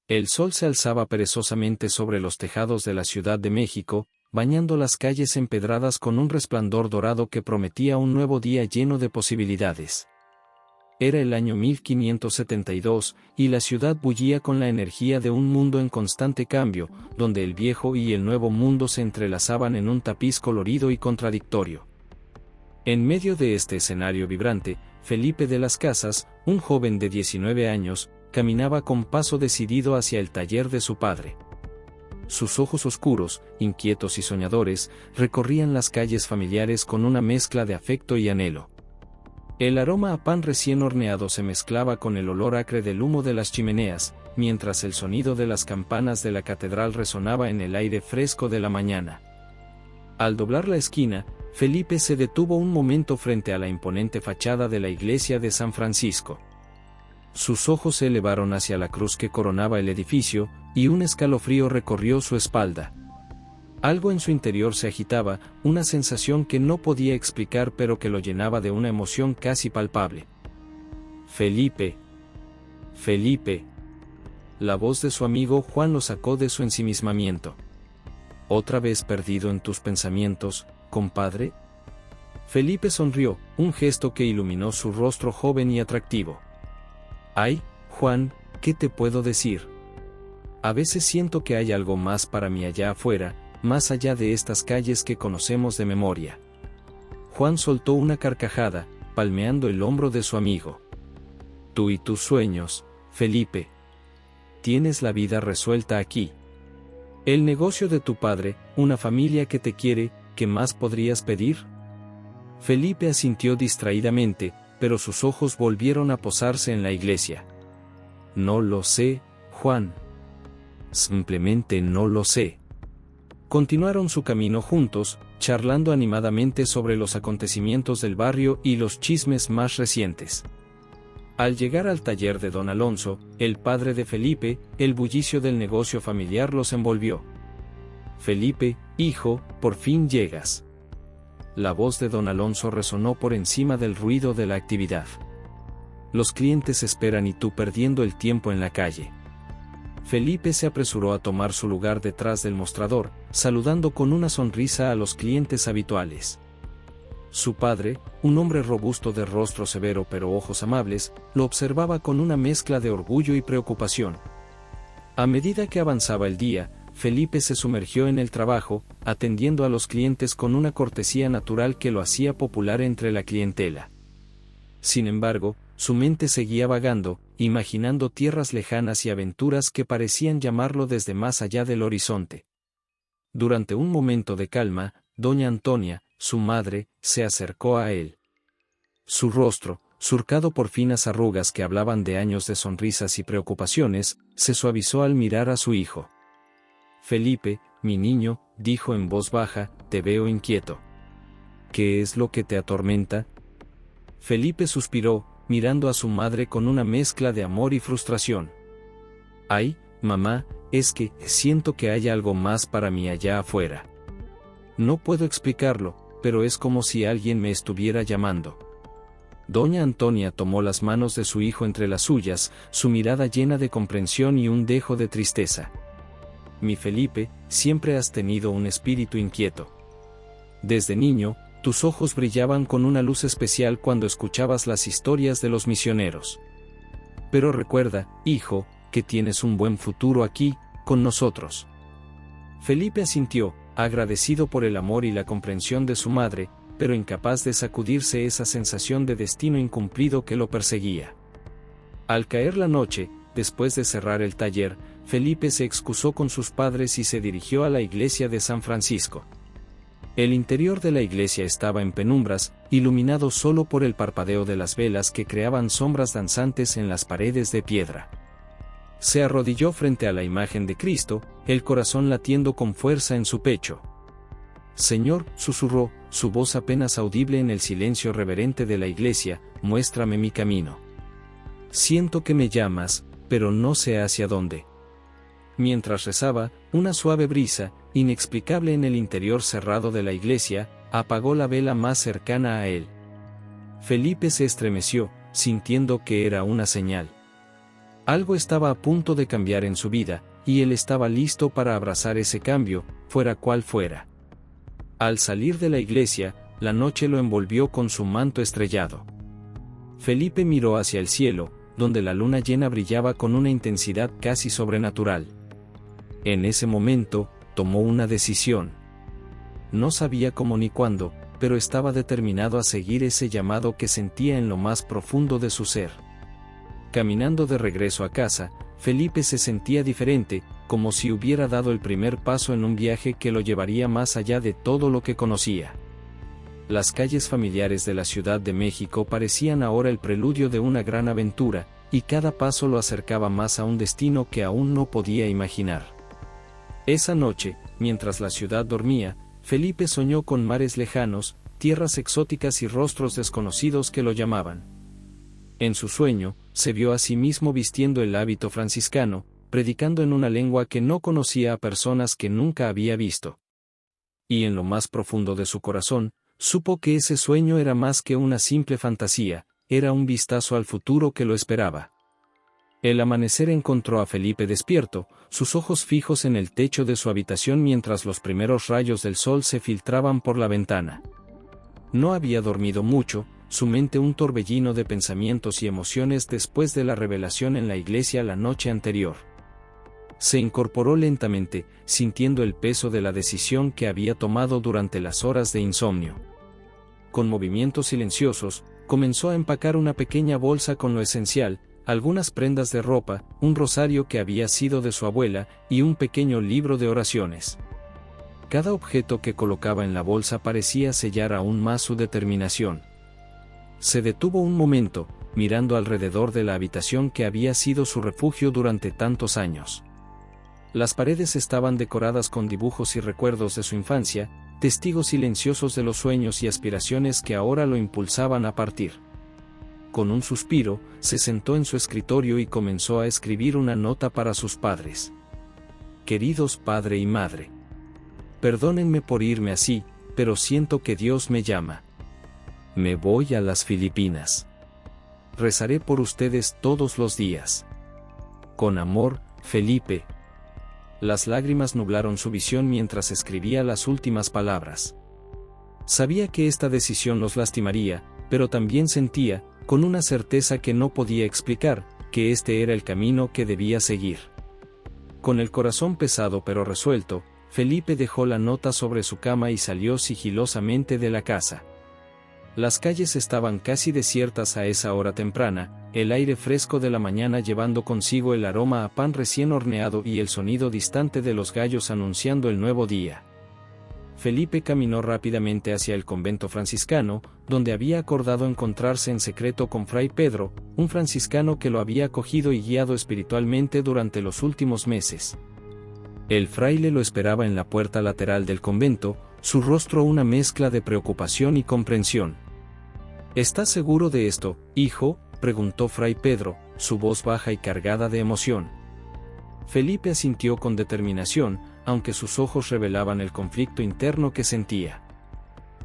El sol se alzaba perezosamente sobre los tejados de la Ciudad de México, bañando las calles empedradas con un resplandor dorado que prometía un nuevo día lleno de posibilidades. Era el año 1572, y la ciudad bullía con la energía de un mundo en constante cambio, donde el viejo y el nuevo mundo se entrelazaban en un tapiz colorido y contradictorio. En medio de este escenario vibrante, Felipe de las Casas, un joven de 19 años, caminaba con paso decidido hacia el taller de su padre. Sus ojos oscuros, inquietos y soñadores, recorrían las calles familiares con una mezcla de afecto y anhelo. El aroma a pan recién horneado se mezclaba con el olor acre del humo de las chimeneas, mientras el sonido de las campanas de la catedral resonaba en el aire fresco de la mañana. Al doblar la esquina, Felipe se detuvo un momento frente a la imponente fachada de la iglesia de San Francisco. Sus ojos se elevaron hacia la cruz que coronaba el edificio, y un escalofrío recorrió su espalda. Algo en su interior se agitaba, una sensación que no podía explicar pero que lo llenaba de una emoción casi palpable. Felipe. Felipe. La voz de su amigo Juan lo sacó de su ensimismamiento. ¿Otra vez perdido en tus pensamientos, compadre? Felipe sonrió, un gesto que iluminó su rostro joven y atractivo. Ay, Juan, ¿qué te puedo decir? A veces siento que hay algo más para mí allá afuera, más allá de estas calles que conocemos de memoria. Juan soltó una carcajada, palmeando el hombro de su amigo. Tú y tus sueños, Felipe. Tienes la vida resuelta aquí. El negocio de tu padre, una familia que te quiere, ¿qué más podrías pedir? Felipe asintió distraídamente, pero sus ojos volvieron a posarse en la iglesia. No lo sé, Juan. Simplemente no lo sé. Continuaron su camino juntos, charlando animadamente sobre los acontecimientos del barrio y los chismes más recientes. Al llegar al taller de don Alonso, el padre de Felipe, el bullicio del negocio familiar los envolvió. Felipe, hijo, por fin llegas. La voz de don Alonso resonó por encima del ruido de la actividad. Los clientes esperan y tú perdiendo el tiempo en la calle. Felipe se apresuró a tomar su lugar detrás del mostrador, saludando con una sonrisa a los clientes habituales. Su padre, un hombre robusto de rostro severo pero ojos amables, lo observaba con una mezcla de orgullo y preocupación. A medida que avanzaba el día, Felipe se sumergió en el trabajo, atendiendo a los clientes con una cortesía natural que lo hacía popular entre la clientela. Sin embargo, su mente seguía vagando, imaginando tierras lejanas y aventuras que parecían llamarlo desde más allá del horizonte. Durante un momento de calma, doña Antonia, su madre, se acercó a él. Su rostro, surcado por finas arrugas que hablaban de años de sonrisas y preocupaciones, se suavizó al mirar a su hijo. Felipe, mi niño, dijo en voz baja, te veo inquieto. ¿Qué es lo que te atormenta? Felipe suspiró, mirando a su madre con una mezcla de amor y frustración. Ay, mamá, es que siento que hay algo más para mí allá afuera. No puedo explicarlo, pero es como si alguien me estuviera llamando. Doña Antonia tomó las manos de su hijo entre las suyas, su mirada llena de comprensión y un dejo de tristeza. Mi Felipe, siempre has tenido un espíritu inquieto. Desde niño, tus ojos brillaban con una luz especial cuando escuchabas las historias de los misioneros. Pero recuerda, hijo, que tienes un buen futuro aquí, con nosotros. Felipe asintió, agradecido por el amor y la comprensión de su madre, pero incapaz de sacudirse esa sensación de destino incumplido que lo perseguía. Al caer la noche, después de cerrar el taller, Felipe se excusó con sus padres y se dirigió a la iglesia de San Francisco. El interior de la iglesia estaba en penumbras, iluminado solo por el parpadeo de las velas que creaban sombras danzantes en las paredes de piedra. Se arrodilló frente a la imagen de Cristo, el corazón latiendo con fuerza en su pecho. Señor, susurró, su voz apenas audible en el silencio reverente de la iglesia, muéstrame mi camino. Siento que me llamas, pero no sé hacia dónde. Mientras rezaba, una suave brisa, inexplicable en el interior cerrado de la iglesia, apagó la vela más cercana a él. Felipe se estremeció, sintiendo que era una señal. Algo estaba a punto de cambiar en su vida, y él estaba listo para abrazar ese cambio, fuera cual fuera. Al salir de la iglesia, la noche lo envolvió con su manto estrellado. Felipe miró hacia el cielo, donde la luna llena brillaba con una intensidad casi sobrenatural. En ese momento, tomó una decisión. No sabía cómo ni cuándo, pero estaba determinado a seguir ese llamado que sentía en lo más profundo de su ser. Caminando de regreso a casa, Felipe se sentía diferente, como si hubiera dado el primer paso en un viaje que lo llevaría más allá de todo lo que conocía. Las calles familiares de la Ciudad de México parecían ahora el preludio de una gran aventura, y cada paso lo acercaba más a un destino que aún no podía imaginar. Esa noche, mientras la ciudad dormía, Felipe soñó con mares lejanos, tierras exóticas y rostros desconocidos que lo llamaban. En su sueño, se vio a sí mismo vistiendo el hábito franciscano, predicando en una lengua que no conocía a personas que nunca había visto. Y en lo más profundo de su corazón, supo que ese sueño era más que una simple fantasía, era un vistazo al futuro que lo esperaba. El amanecer encontró a Felipe despierto, sus ojos fijos en el techo de su habitación mientras los primeros rayos del sol se filtraban por la ventana. No había dormido mucho, su mente un torbellino de pensamientos y emociones después de la revelación en la iglesia la noche anterior. Se incorporó lentamente, sintiendo el peso de la decisión que había tomado durante las horas de insomnio. Con movimientos silenciosos, comenzó a empacar una pequeña bolsa con lo esencial, algunas prendas de ropa, un rosario que había sido de su abuela, y un pequeño libro de oraciones. Cada objeto que colocaba en la bolsa parecía sellar aún más su determinación. Se detuvo un momento, mirando alrededor de la habitación que había sido su refugio durante tantos años. Las paredes estaban decoradas con dibujos y recuerdos de su infancia, testigos silenciosos de los sueños y aspiraciones que ahora lo impulsaban a partir. Con un suspiro, se sentó en su escritorio y comenzó a escribir una nota para sus padres. Queridos padre y madre, perdónenme por irme así, pero siento que Dios me llama. Me voy a las Filipinas. Rezaré por ustedes todos los días. Con amor, Felipe. Las lágrimas nublaron su visión mientras escribía las últimas palabras. Sabía que esta decisión los lastimaría, pero también sentía, con una certeza que no podía explicar, que este era el camino que debía seguir. Con el corazón pesado pero resuelto, Felipe dejó la nota sobre su cama y salió sigilosamente de la casa. Las calles estaban casi desiertas a esa hora temprana, el aire fresco de la mañana llevando consigo el aroma a pan recién horneado y el sonido distante de los gallos anunciando el nuevo día. Felipe caminó rápidamente hacia el convento franciscano, donde había acordado encontrarse en secreto con Fray Pedro, un franciscano que lo había acogido y guiado espiritualmente durante los últimos meses. El fraile lo esperaba en la puerta lateral del convento, su rostro una mezcla de preocupación y comprensión. ¿Estás seguro de esto, hijo?, preguntó Fray Pedro, su voz baja y cargada de emoción. Felipe asintió con determinación, aunque sus ojos revelaban el conflicto interno que sentía.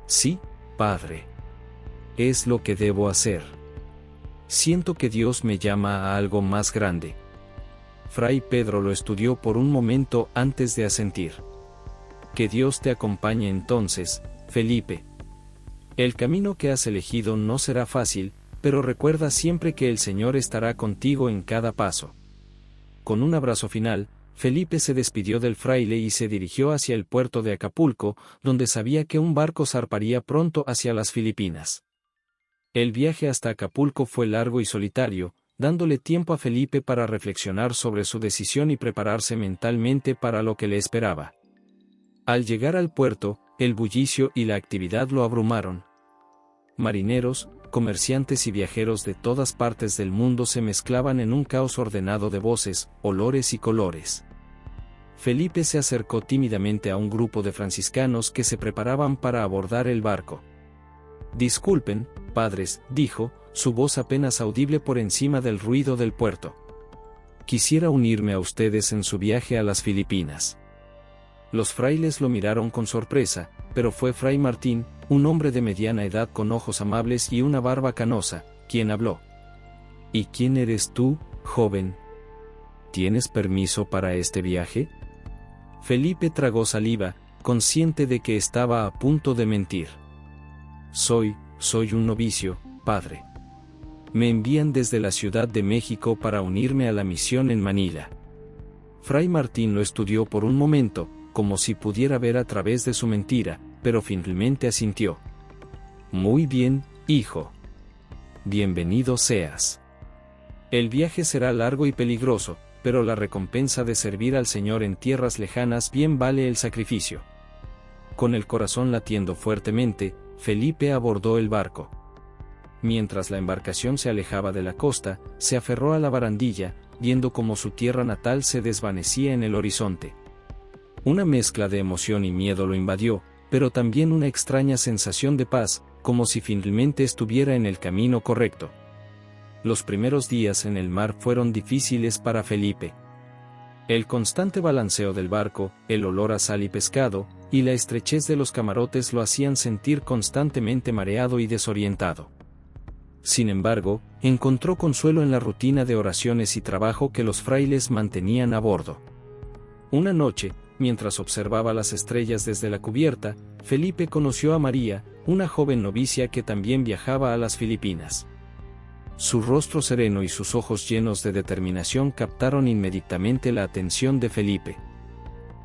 Sí, padre. Es lo que debo hacer. Siento que Dios me llama a algo más grande. Fray Pedro lo estudió por un momento antes de asentir. Que Dios te acompañe entonces, Felipe. El camino que has elegido no será fácil, pero recuerda siempre que el Señor estará contigo en cada paso. Con un abrazo final, Felipe se despidió del fraile y se dirigió hacia el puerto de Acapulco, donde sabía que un barco zarparía pronto hacia las Filipinas. El viaje hasta Acapulco fue largo y solitario, dándole tiempo a Felipe para reflexionar sobre su decisión y prepararse mentalmente para lo que le esperaba. Al llegar al puerto, el bullicio y la actividad lo abrumaron. Marineros, comerciantes y viajeros de todas partes del mundo se mezclaban en un caos ordenado de voces, olores y colores. Felipe se acercó tímidamente a un grupo de franciscanos que se preparaban para abordar el barco. Disculpen, padres, dijo, su voz apenas audible por encima del ruido del puerto. Quisiera unirme a ustedes en su viaje a las Filipinas. Los frailes lo miraron con sorpresa, pero fue Fray Martín, un hombre de mediana edad con ojos amables y una barba canosa, quien habló. ¿Y quién eres tú, joven?, ¿Tienes permiso para este viaje? Felipe tragó saliva, consciente de que estaba a punto de mentir. Soy un novicio, padre. Me envían desde la Ciudad de México para unirme a la misión en Manila. Fray Martín lo estudió por un momento, como si pudiera ver a través de su mentira, pero finalmente asintió. Muy bien, hijo. Bienvenido seas. El viaje será largo y peligroso, pero la recompensa de servir al Señor en tierras lejanas bien vale el sacrificio. Con el corazón latiendo fuertemente, Felipe abordó el barco. Mientras la embarcación se alejaba de la costa, se aferró a la barandilla, viendo cómo su tierra natal se desvanecía en el horizonte. Una mezcla de emoción y miedo lo invadió, pero también una extraña sensación de paz, como si finalmente estuviera en el camino correcto. Los primeros días en el mar fueron difíciles para Felipe. El constante balanceo del barco, el olor a sal y pescado, y la estrechez de los camarotes lo hacían sentir constantemente mareado y desorientado. Sin embargo, encontró consuelo en la rutina de oraciones y trabajo que los frailes mantenían a bordo. Una noche, mientras observaba las estrellas desde la cubierta, Felipe conoció a María, una joven novicia que también viajaba a las Filipinas. Su rostro sereno y sus ojos llenos de determinación captaron inmediatamente la atención de Felipe.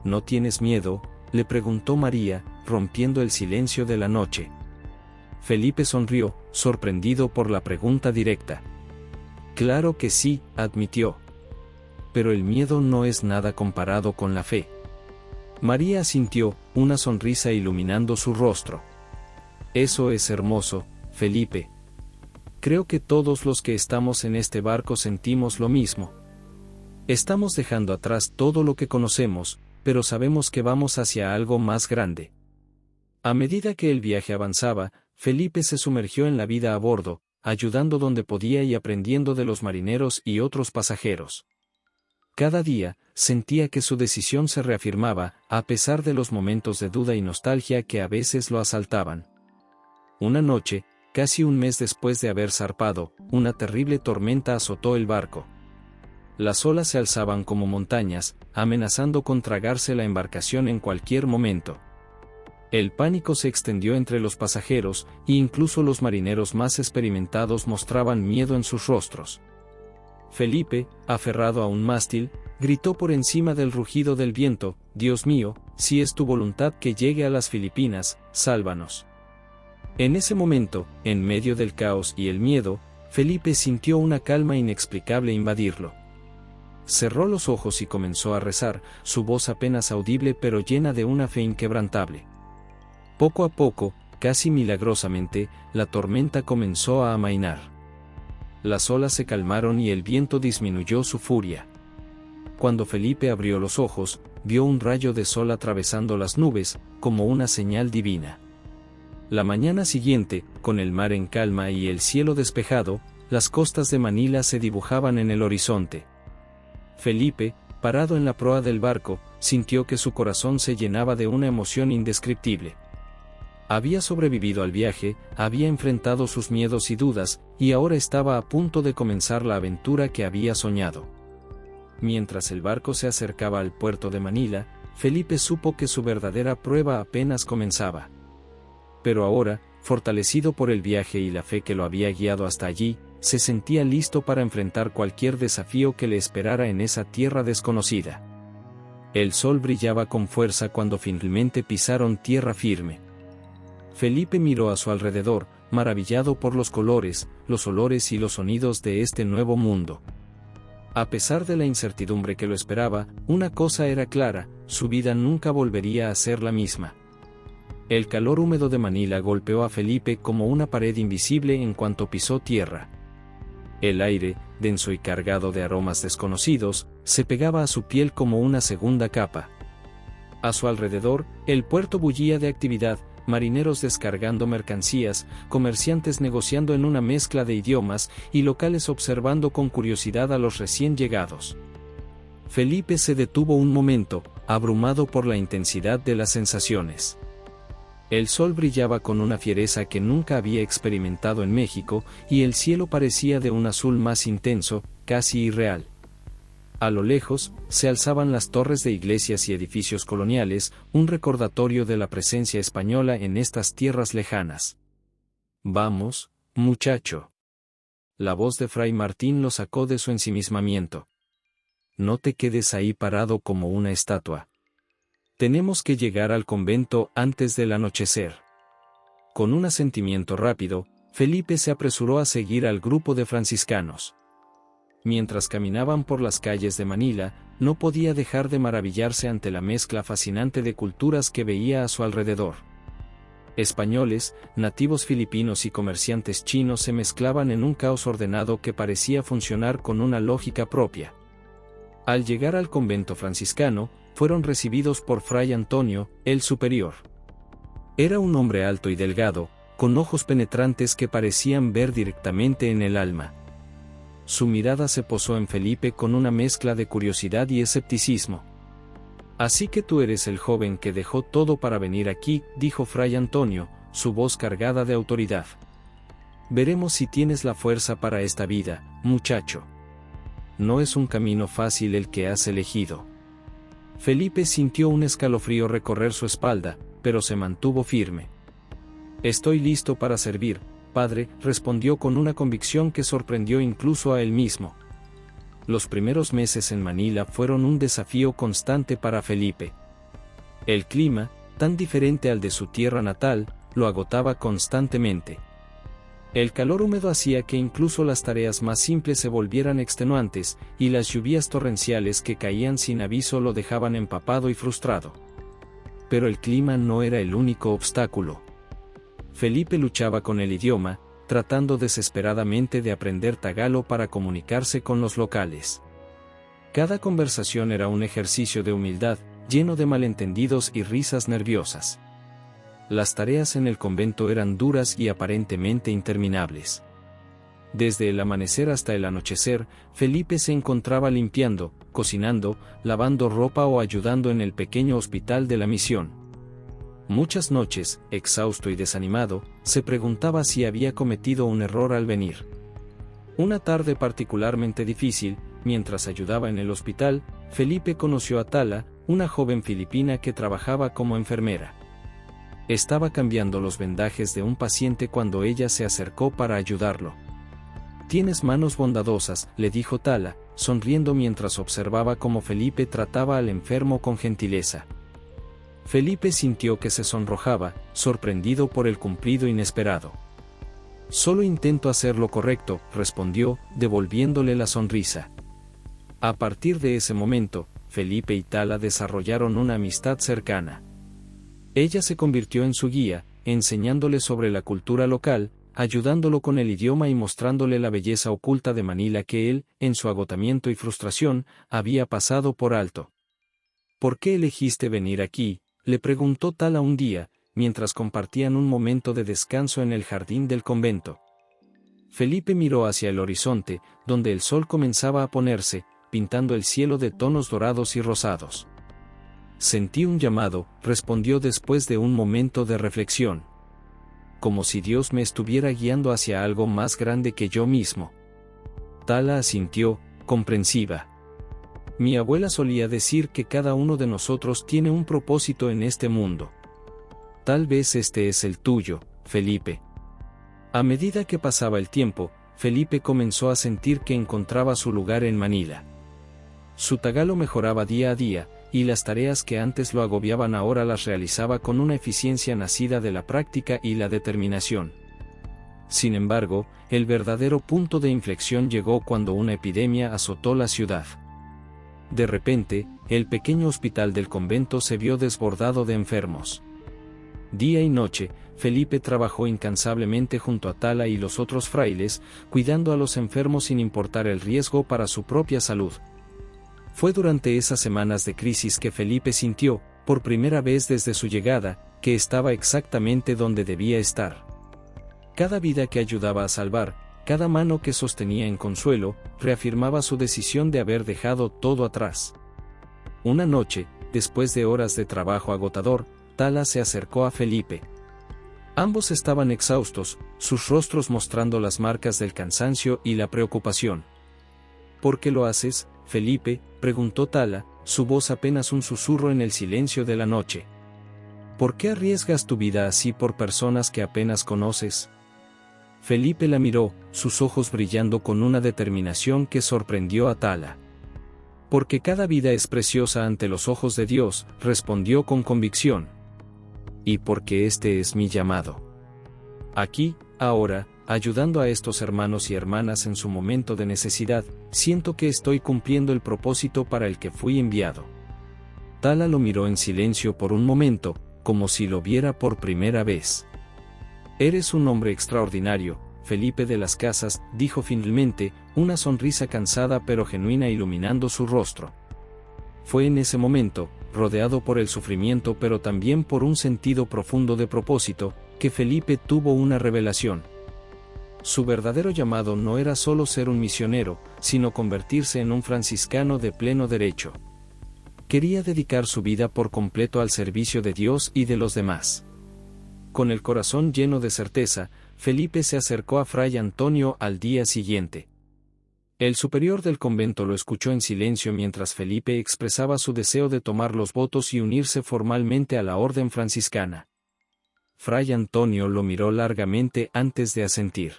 ¿No tienes miedo?, le preguntó María, rompiendo el silencio de la noche. Felipe sonrió, sorprendido por la pregunta directa. Claro que sí, admitió. Pero el miedo no es nada comparado con la fe. María asintió, una sonrisa iluminando su rostro. Eso es hermoso, Felipe. Creo que todos los que estamos en este barco sentimos lo mismo. Estamos dejando atrás todo lo que conocemos, pero sabemos que vamos hacia algo más grande. A medida que el viaje avanzaba, Felipe se sumergió en la vida a bordo, ayudando donde podía y aprendiendo de los marineros y otros pasajeros. Cada día, sentía que su decisión se reafirmaba, a pesar de los momentos de duda y nostalgia que a veces lo asaltaban. Una noche, casi un mes después de haber zarpado, una terrible tormenta azotó el barco. Las olas se alzaban como montañas, amenazando con tragarse la embarcación en cualquier momento. El pánico se extendió entre los pasajeros, e incluso los marineros más experimentados mostraban miedo en sus rostros. Felipe, aferrado a un mástil, gritó por encima del rugido del viento: «Dios mío, si es tu voluntad que llegue a las Filipinas, sálvanos». En ese momento, en medio del caos y el miedo, Felipe sintió una calma inexplicable invadirlo. Cerró los ojos y comenzó a rezar, su voz apenas audible pero llena de una fe inquebrantable. Poco a poco, casi milagrosamente, la tormenta comenzó a amainar. Las olas se calmaron y el viento disminuyó su furia. Cuando Felipe abrió los ojos, vio un rayo de sol atravesando las nubes, como una señal divina. La mañana siguiente, con el mar en calma y el cielo despejado, las costas de Manila se dibujaban en el horizonte. Felipe, parado en la proa del barco, sintió que su corazón se llenaba de una emoción indescriptible. Había sobrevivido al viaje, había enfrentado sus miedos y dudas, y ahora estaba a punto de comenzar la aventura que había soñado. Mientras el barco se acercaba al puerto de Manila, Felipe supo que su verdadera prueba apenas comenzaba. Pero ahora, fortalecido por el viaje y la fe que lo había guiado hasta allí, se sentía listo para enfrentar cualquier desafío que le esperara en esa tierra desconocida. El sol brillaba con fuerza cuando finalmente pisaron tierra firme. Felipe miró a su alrededor, maravillado por los colores, los olores y los sonidos de este nuevo mundo. A pesar de la incertidumbre que lo esperaba, una cosa era clara: su vida nunca volvería a ser la misma. El calor húmedo de Manila golpeó a Felipe como una pared invisible en cuanto pisó tierra. El aire, denso y cargado de aromas desconocidos, se pegaba a su piel como una segunda capa. A su alrededor, el puerto bullía de actividad, marineros descargando mercancías, comerciantes negociando en una mezcla de idiomas, y locales observando con curiosidad a los recién llegados. Felipe se detuvo un momento, abrumado por la intensidad de las sensaciones. El sol brillaba con una fiereza que nunca había experimentado en México, y el cielo parecía de un azul más intenso, casi irreal. A lo lejos, se alzaban las torres de iglesias y edificios coloniales, un recordatorio de la presencia española en estas tierras lejanas. «Vamos, muchacho». La voz de Fray Martín lo sacó de su ensimismamiento. «No te quedes ahí parado como una estatua. Tenemos que llegar al convento antes del anochecer». Con un asentimiento rápido, Felipe se apresuró a seguir al grupo de franciscanos. Mientras caminaban por las calles de Manila, no podía dejar de maravillarse ante la mezcla fascinante de culturas que veía a su alrededor. Españoles, nativos filipinos y comerciantes chinos se mezclaban en un caos ordenado que parecía funcionar con una lógica propia. Al llegar al convento franciscano, fueron recibidos por Fray Antonio, el superior. Era un hombre alto y delgado, con ojos penetrantes que parecían ver directamente en el alma. Su mirada se posó en Felipe con una mezcla de curiosidad y escepticismo. «Así que tú eres el joven que dejó todo para venir aquí», dijo Fray Antonio, su voz cargada de autoridad. «Veremos si tienes la fuerza para esta vida, muchacho. No es un camino fácil el que has elegido». Felipe sintió un escalofrío recorrer su espalda, pero se mantuvo firme. «Estoy listo para servir, padre», respondió con una convicción que sorprendió incluso a él mismo. Los primeros meses en Manila fueron un desafío constante para Felipe. El clima, tan diferente al de su tierra natal, lo agotaba constantemente. El calor húmedo hacía que incluso las tareas más simples se volvieran extenuantes, y las lluvias torrenciales que caían sin aviso lo dejaban empapado y frustrado. Pero el clima no era el único obstáculo. Felipe luchaba con el idioma, tratando desesperadamente de aprender tagalo para comunicarse con los locales. Cada conversación era un ejercicio de humildad, lleno de malentendidos y risas nerviosas. Las tareas en el convento eran duras y aparentemente interminables. Desde el amanecer hasta el anochecer, Felipe se encontraba limpiando, cocinando, lavando ropa o ayudando en el pequeño hospital de la misión. Muchas noches, exhausto y desanimado, se preguntaba si había cometido un error al venir. Una tarde particularmente difícil, mientras ayudaba en el hospital, Felipe conoció a Tala, una joven filipina que trabajaba como enfermera. Estaba cambiando los vendajes de un paciente cuando ella se acercó para ayudarlo. «Tienes manos bondadosas», le dijo Tala, sonriendo mientras observaba cómo Felipe trataba al enfermo con gentileza. Felipe sintió que se sonrojaba, sorprendido por el cumplido inesperado. «Solo intento hacer lo correcto», respondió, devolviéndole la sonrisa. A partir de ese momento, Felipe y Tala desarrollaron una amistad cercana. Ella se convirtió en su guía, enseñándole sobre la cultura local, ayudándolo con el idioma y mostrándole la belleza oculta de Manila que él, en su agotamiento y frustración, había pasado por alto. «¿Por qué elegiste venir aquí?», le preguntó Tala un día, mientras compartían un momento de descanso en el jardín del convento. Felipe miró hacia el horizonte, donde el sol comenzaba a ponerse, pintando el cielo de tonos dorados y rosados. «Sentí un llamado», respondió después de un momento de reflexión. «Como si Dios me estuviera guiando hacia algo más grande que yo mismo». Tala asintió, comprensiva. «Mi abuela solía decir que cada uno de nosotros tiene un propósito en este mundo. Tal vez este es el tuyo, Felipe». A medida que pasaba el tiempo, Felipe comenzó a sentir que encontraba su lugar en Manila. Su tagalo mejoraba día a día, y las tareas que antes lo agobiaban ahora las realizaba con una eficiencia nacida de la práctica y la determinación. Sin embargo, el verdadero punto de inflexión llegó cuando una epidemia azotó la ciudad. De repente, el pequeño hospital del convento se vio desbordado de enfermos. Día y noche, Felipe trabajó incansablemente junto a Tala y los otros frailes, cuidando a los enfermos sin importar el riesgo para su propia salud. Fue durante esas semanas de crisis que Felipe sintió, por primera vez desde su llegada, que estaba exactamente donde debía estar. Cada vida que ayudaba a salvar, cada mano que sostenía en consuelo, reafirmaba su decisión de haber dejado todo atrás. Una noche, después de horas de trabajo agotador, Tala se acercó a Felipe. Ambos estaban exhaustos, sus rostros mostrando las marcas del cansancio y la preocupación. «¿Por qué lo haces?», Felipe?, preguntó Tala, su voz apenas un susurro en el silencio de la noche. ¿Por qué arriesgas tu vida así por personas que apenas conoces? Felipe la miró, sus ojos brillando con una determinación que sorprendió a Tala. Porque cada vida es preciosa ante los ojos de Dios, respondió con convicción. Y porque este es mi llamado. Aquí, ahora, ayudando a estos hermanos y hermanas en su momento de necesidad, siento que estoy cumpliendo el propósito para el que fui enviado. Tala lo miró en silencio por un momento, como si lo viera por primera vez. Eres un hombre extraordinario, Felipe de las Casas, dijo finalmente, una sonrisa cansada pero genuina iluminando su rostro. Fue en ese momento, rodeado por el sufrimiento pero también por un sentido profundo de propósito, que Felipe tuvo una revelación. Su verdadero llamado no era solo ser un misionero, sino convertirse en un franciscano de pleno derecho. Quería dedicar su vida por completo al servicio de Dios y de los demás. Con el corazón lleno de certeza, Felipe se acercó a Fray Antonio al día siguiente. El superior del convento lo escuchó en silencio mientras Felipe expresaba su deseo de tomar los votos y unirse formalmente a la orden franciscana. Fray Antonio lo miró largamente antes de asentir.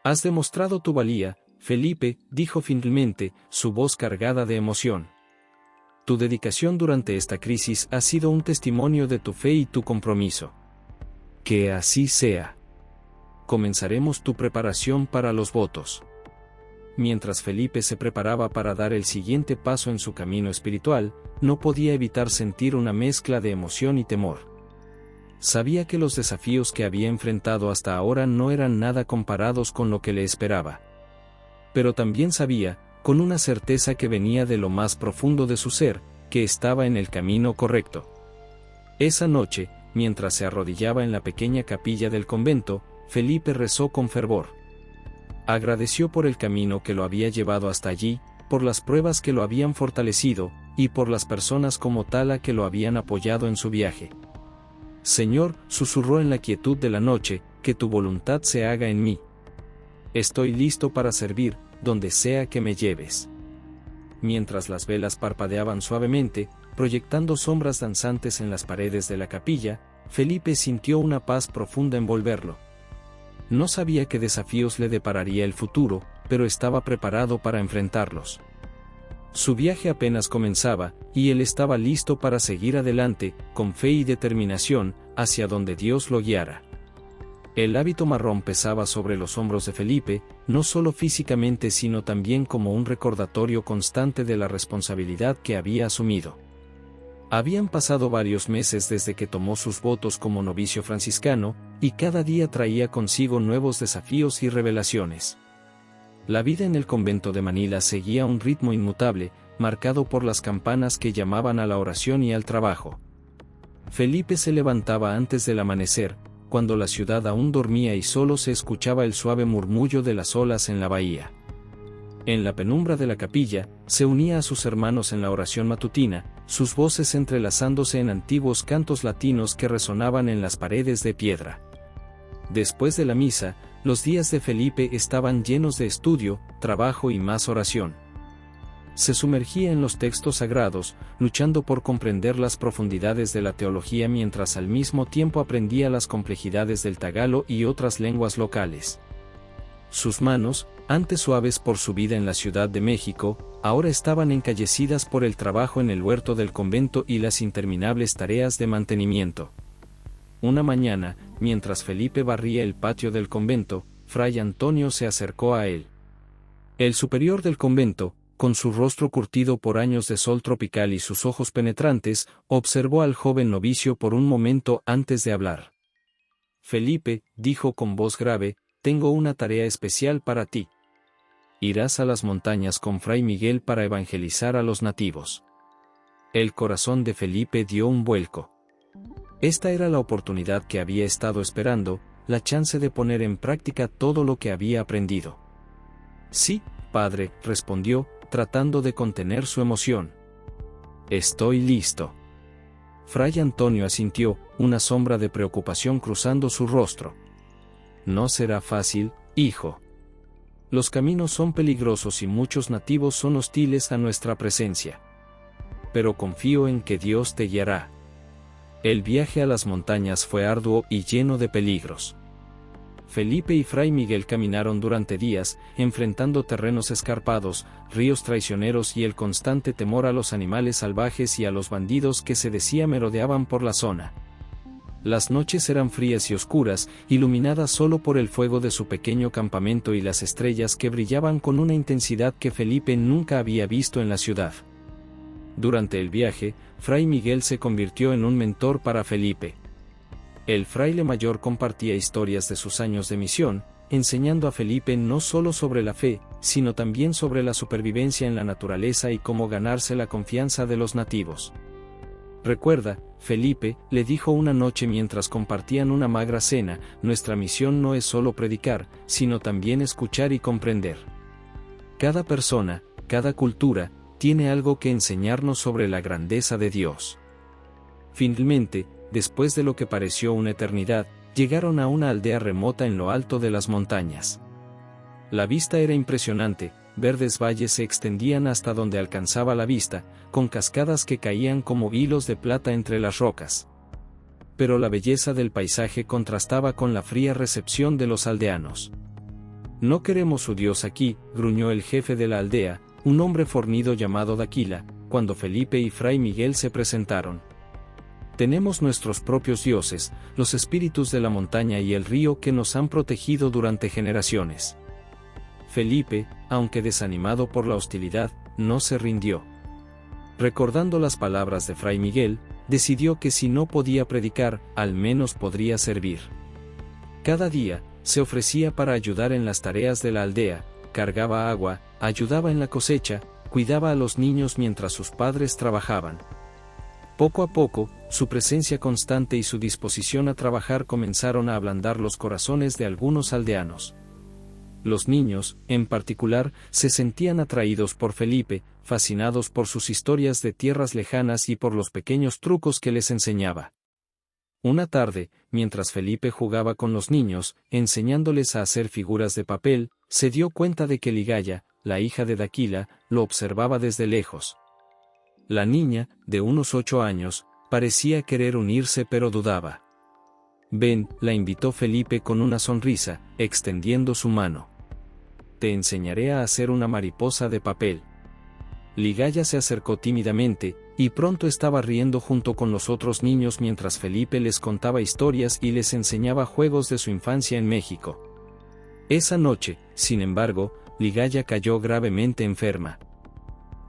Has demostrado tu valía, Felipe, dijo finalmente, su voz cargada de emoción. Tu dedicación durante esta crisis ha sido un testimonio de tu fe y tu compromiso. Que así sea. Comenzaremos tu preparación para los votos. Mientras Felipe se preparaba para dar el siguiente paso en su camino espiritual, no podía evitar sentir una mezcla de emoción y temor. Sabía que los desafíos que había enfrentado hasta ahora no eran nada comparados con lo que le esperaba. Pero también sabía, con una certeza que venía de lo más profundo de su ser, que estaba en el camino correcto. Esa noche, mientras se arrodillaba en la pequeña capilla del convento, Felipe rezó con fervor. Agradeció por el camino que lo había llevado hasta allí, por las pruebas que lo habían fortalecido, y por las personas como Tala que lo habían apoyado en su viaje. Señor, susurró en la quietud de la noche, que tu voluntad se haga en mí. Estoy listo para servir, donde sea que me lleves. Mientras las velas parpadeaban suavemente, proyectando sombras danzantes en las paredes de la capilla, Felipe sintió una paz profunda envolverlo. No sabía qué desafíos le depararía el futuro, pero estaba preparado para enfrentarlos. Su viaje apenas comenzaba, y él estaba listo para seguir adelante, con fe y determinación, hacia donde Dios lo guiara. El hábito marrón pesaba sobre los hombros de Felipe, no solo físicamente sino también como un recordatorio constante de la responsabilidad que había asumido. Habían pasado varios meses desde que tomó sus votos como novicio franciscano, y cada día traía consigo nuevos desafíos y revelaciones. La vida en el convento de Manila seguía un ritmo inmutable, marcado por las campanas que llamaban a la oración y al trabajo. Felipe se levantaba antes del amanecer, cuando la ciudad aún dormía y solo se escuchaba el suave murmullo de las olas en la bahía. En la penumbra de la capilla, se unía a sus hermanos en la oración matutina, sus voces entrelazándose en antiguos cantos latinos que resonaban en las paredes de piedra. Después de la misa, los días de Felipe estaban llenos de estudio, trabajo y más oración. Se sumergía en los textos sagrados, luchando por comprender las profundidades de la teología mientras al mismo tiempo aprendía las complejidades del tagalo y otras lenguas locales. Sus manos, antes suaves por su vida en la Ciudad de México, ahora estaban encallecidas por el trabajo en el huerto del convento y las interminables tareas de mantenimiento. Una mañana, mientras Felipe barría el patio del convento, Fray Antonio se acercó a él. El superior del convento, con su rostro curtido por años de sol tropical y sus ojos penetrantes, observó al joven novicio por un momento antes de hablar. Felipe, dijo con voz grave, tengo una tarea especial para ti. Irás a las montañas con Fray Miguel para evangelizar a los nativos. El corazón de Felipe dio un vuelco. Esta era la oportunidad que había estado esperando, la chance de poner en práctica todo lo que había aprendido. Sí, padre, respondió, tratando de contener su emoción. Estoy listo. Fray Antonio asintió, una sombra de preocupación cruzando su rostro. No será fácil, hijo. Los caminos son peligrosos y muchos nativos son hostiles a nuestra presencia. Pero confío en que Dios te guiará. El viaje a las montañas fue arduo y lleno de peligros. Felipe y Fray Miguel caminaron durante días, enfrentando terrenos escarpados, ríos traicioneros y el constante temor a los animales salvajes y a los bandidos que se decía merodeaban por la zona. Las noches eran frías y oscuras, iluminadas solo por el fuego de su pequeño campamento y las estrellas que brillaban con una intensidad que Felipe nunca había visto en la ciudad. Durante el viaje, Fray Miguel se convirtió en un mentor para Felipe. El fraile mayor compartía historias de sus años de misión, enseñando a Felipe no solo sobre la fe, sino también sobre la supervivencia en la naturaleza y cómo ganarse la confianza de los nativos. Recuerda, Felipe, le dijo una noche mientras compartían una magra cena, nuestra misión no es solo predicar, sino también escuchar y comprender. Cada persona, cada cultura, tiene algo que enseñarnos sobre la grandeza de Dios. Finalmente, después de lo que pareció una eternidad, llegaron a una aldea remota en lo alto de las montañas. La vista era impresionante, verdes valles se extendían hasta donde alcanzaba la vista, con cascadas que caían como hilos de plata entre las rocas. Pero la belleza del paisaje contrastaba con la fría recepción de los aldeanos. «No queremos su Dios aquí», gruñó el jefe de la aldea, un hombre fornido llamado Daquila, cuando Felipe y Fray Miguel se presentaron. «Tenemos nuestros propios dioses, los espíritus de la montaña y el río que nos han protegido durante generaciones». Felipe, aunque desanimado por la hostilidad, no se rindió. Recordando las palabras de Fray Miguel, decidió que si no podía predicar, al menos podría servir. Cada día, se ofrecía para ayudar en las tareas de la aldea, cargaba agua, ayudaba en la cosecha, cuidaba a los niños mientras sus padres trabajaban. Poco a poco, su presencia constante y su disposición a trabajar comenzaron a ablandar los corazones de algunos aldeanos. Los niños, en particular, se sentían atraídos por Felipe, fascinados por sus historias de tierras lejanas y por los pequeños trucos que les enseñaba. Una tarde, mientras Felipe jugaba con los niños, enseñándoles a hacer figuras de papel, se dio cuenta de que Ligaya, la hija de Daquila, lo observaba desde lejos. La niña, de unos 8 años, parecía querer unirse pero dudaba. «Ven», la invitó Felipe con una sonrisa, extendiendo su mano. «Te enseñaré a hacer una mariposa de papel». Ligaya se acercó tímidamente, y pronto estaba riendo junto con los otros niños mientras Felipe les contaba historias y les enseñaba juegos de su infancia en México. Esa noche, sin embargo, Ligaya cayó gravemente enferma.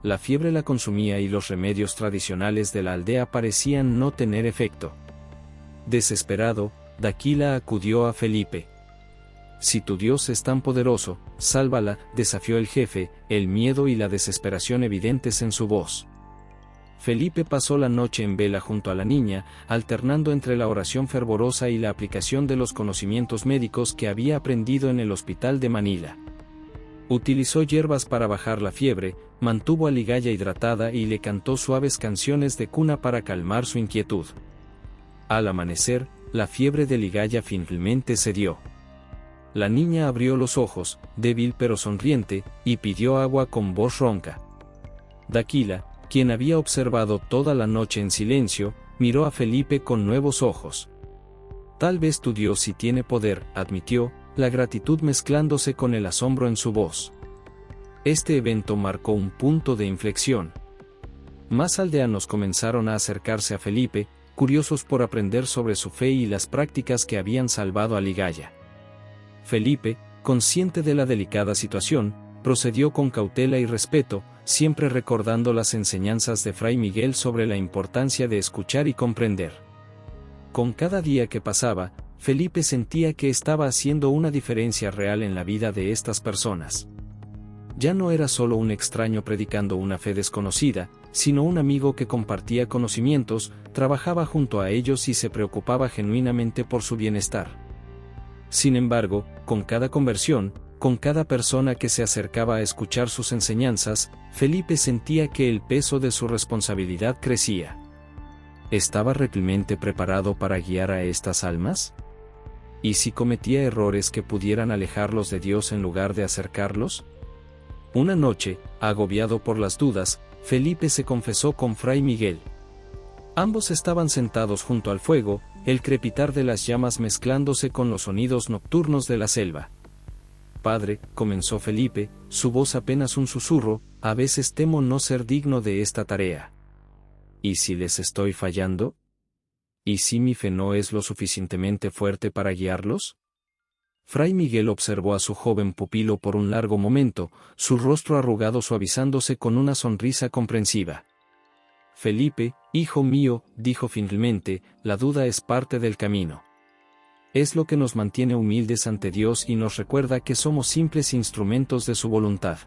La fiebre la consumía y los remedios tradicionales de la aldea parecían no tener efecto. Desesperado, Daquila acudió a Felipe. «Si tu Dios es tan poderoso, sálvala», desafió el jefe, el miedo y la desesperación evidentes en su voz. Felipe pasó la noche en vela junto a la niña, alternando entre la oración fervorosa y la aplicación de los conocimientos médicos que había aprendido en el hospital de Manila. Utilizó hierbas para bajar la fiebre, mantuvo a Ligaya hidratada y le cantó suaves canciones de cuna para calmar su inquietud. Al amanecer, la fiebre de Ligaya finalmente cedió. La niña abrió los ojos, débil pero sonriente, y pidió agua con voz ronca. Daquila, quien había observado toda la noche en silencio, miró a Felipe con nuevos ojos. «Tal vez tu Dios sí tiene poder», admitió, la gratitud mezclándose con el asombro en su voz. Este evento marcó un punto de inflexión. Más aldeanos comenzaron a acercarse a Felipe, curiosos por aprender sobre su fe y las prácticas que habían salvado a Ligaya. Felipe, consciente de la delicada situación, procedió con cautela y respeto, siempre recordando las enseñanzas de Fray Miguel sobre la importancia de escuchar y comprender. Con cada día que pasaba, Felipe sentía que estaba haciendo una diferencia real en la vida de estas personas. Ya no era solo un extraño predicando una fe desconocida, sino un amigo que compartía conocimientos, trabajaba junto a ellos y se preocupaba genuinamente por su bienestar. Sin embargo, con cada conversión, con cada persona que se acercaba a escuchar sus enseñanzas, Felipe sentía que el peso de su responsabilidad crecía. ¿Estaba realmente preparado para guiar a estas almas? ¿Y si cometía errores que pudieran alejarlos de Dios en lugar de acercarlos? Una noche, agobiado por las dudas, Felipe se confesó con Fray Miguel. Ambos estaban sentados junto al fuego, el crepitar de las llamas mezclándose con los sonidos nocturnos de la selva. Padre, comenzó Felipe, su voz apenas un susurro, a veces temo no ser digno de esta tarea. ¿Y si les estoy fallando? ¿Y si mi fe no es lo suficientemente fuerte para guiarlos? Fray Miguel observó a su joven pupilo por un largo momento, su rostro arrugado suavizándose con una sonrisa comprensiva. Felipe, hijo mío, dijo finalmente, la duda es parte del camino. Es lo que nos mantiene humildes ante Dios y nos recuerda que somos simples instrumentos de su voluntad.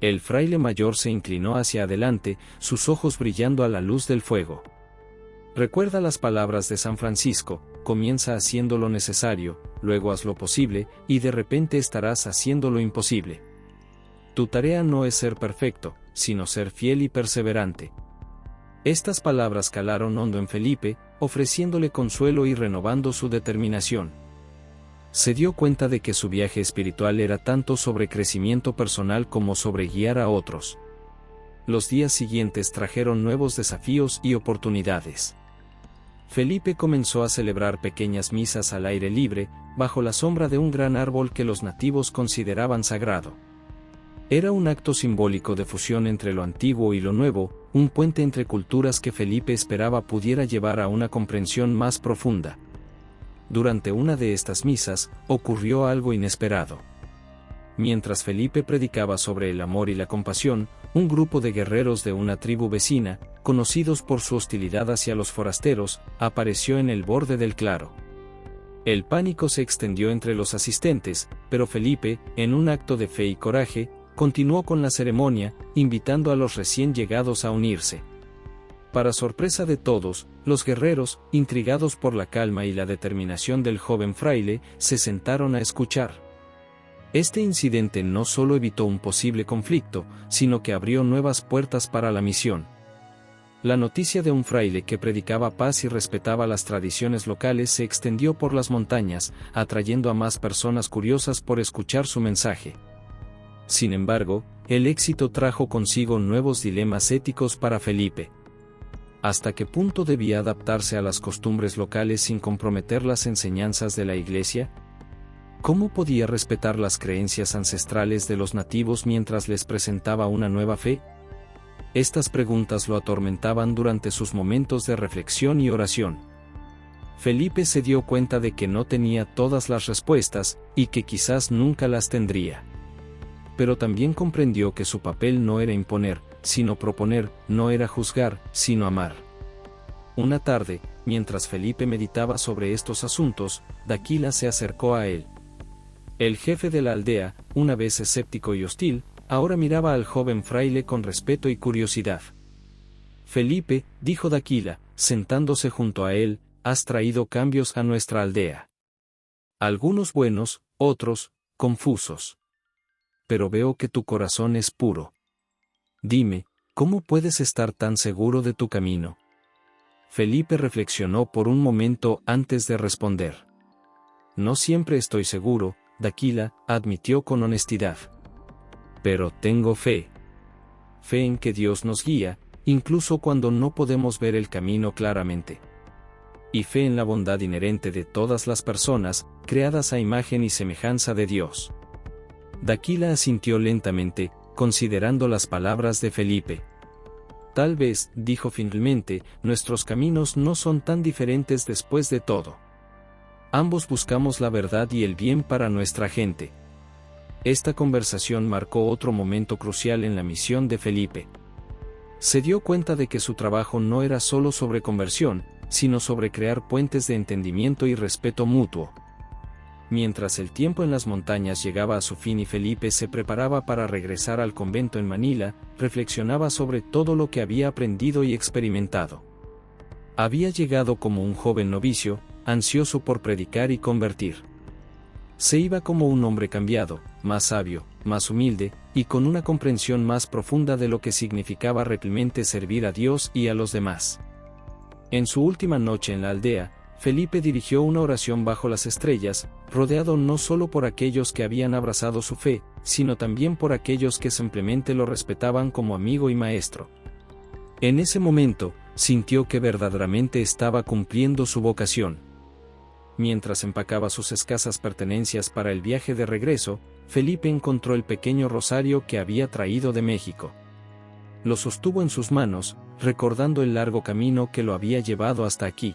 El fraile mayor se inclinó hacia adelante, sus ojos brillando a la luz del fuego. Recuerda las palabras de San Francisco, comienza haciendo lo necesario, luego haz lo posible, y de repente estarás haciendo lo imposible. Tu tarea no es ser perfecto, sino ser fiel y perseverante. Estas palabras calaron hondo en Felipe, ofreciéndole consuelo y renovando su determinación. Se dio cuenta de que su viaje espiritual era tanto sobre crecimiento personal como sobre guiar a otros. Los días siguientes trajeron nuevos desafíos y oportunidades. Felipe comenzó a celebrar pequeñas misas al aire libre, bajo la sombra de un gran árbol que los nativos consideraban sagrado. Era un acto simbólico de fusión entre lo antiguo y lo nuevo, un puente entre culturas que Felipe esperaba pudiera llevar a una comprensión más profunda. Durante una de estas misas, ocurrió algo inesperado. Mientras Felipe predicaba sobre el amor y la compasión, un grupo de guerreros de una tribu vecina, conocidos por su hostilidad hacia los forasteros, apareció en el borde del claro. El pánico se extendió entre los asistentes, pero Felipe, en un acto de fe y coraje, continuó con la ceremonia, invitando a los recién llegados a unirse. Para sorpresa de todos, los guerreros, intrigados por la calma y la determinación del joven fraile, se sentaron a escuchar. Este incidente no solo evitó un posible conflicto, sino que abrió nuevas puertas para la misión. La noticia de un fraile que predicaba paz y respetaba las tradiciones locales se extendió por las montañas, atrayendo a más personas curiosas por escuchar su mensaje. Sin embargo, el éxito trajo consigo nuevos dilemas éticos para Felipe. ¿Hasta qué punto debía adaptarse a las costumbres locales sin comprometer las enseñanzas de la Iglesia? ¿Cómo podía respetar las creencias ancestrales de los nativos mientras les presentaba una nueva fe? Estas preguntas lo atormentaban durante sus momentos de reflexión y oración. Felipe se dio cuenta de que no tenía todas las respuestas, y que quizás nunca las tendría. Pero también comprendió que su papel no era imponer, sino proponer, no era juzgar, sino amar. Una tarde, mientras Felipe meditaba sobre estos asuntos, Daquila se acercó a él. El jefe de la aldea, una vez escéptico y hostil, ahora miraba al joven fraile con respeto y curiosidad. Felipe, dijo Daquila, sentándose junto a él, has traído cambios a nuestra aldea. Algunos buenos, otros, confusos. Pero veo que tu corazón es puro. Dime, ¿cómo puedes estar tan seguro de tu camino? Felipe reflexionó por un momento antes de responder. No siempre estoy seguro, Daquila, admitió con honestidad. Pero tengo fe. Fe en que Dios nos guía, incluso cuando no podemos ver el camino claramente. Y fe en la bondad inherente de todas las personas, creadas a imagen y semejanza de Dios. Daquila asintió lentamente, considerando las palabras de Felipe. Tal vez, dijo finalmente, nuestros caminos no son tan diferentes después de todo. Ambos buscamos la verdad y el bien para nuestra gente. Esta conversación marcó otro momento crucial en la misión de Felipe. Se dio cuenta de que su trabajo no era solo sobre conversión, sino sobre crear puentes de entendimiento y respeto mutuo. Mientras el tiempo en las montañas llegaba a su fin y Felipe se preparaba para regresar al convento en Manila, reflexionaba sobre todo lo que había aprendido y experimentado. Había llegado como un joven novicio, ansioso por predicar y convertir. Se iba como un hombre cambiado, más sabio, más humilde, y con una comprensión más profunda de lo que significaba realmente servir a Dios y a los demás. En su última noche en la aldea, Felipe dirigió una oración bajo las estrellas, rodeado no solo por aquellos que habían abrazado su fe, sino también por aquellos que simplemente lo respetaban como amigo y maestro. En ese momento, sintió que verdaderamente estaba cumpliendo su vocación. Mientras empacaba sus escasas pertenencias para el viaje de regreso, Felipe encontró el pequeño rosario que había traído de México. Lo sostuvo en sus manos, recordando el largo camino que lo había llevado hasta aquí.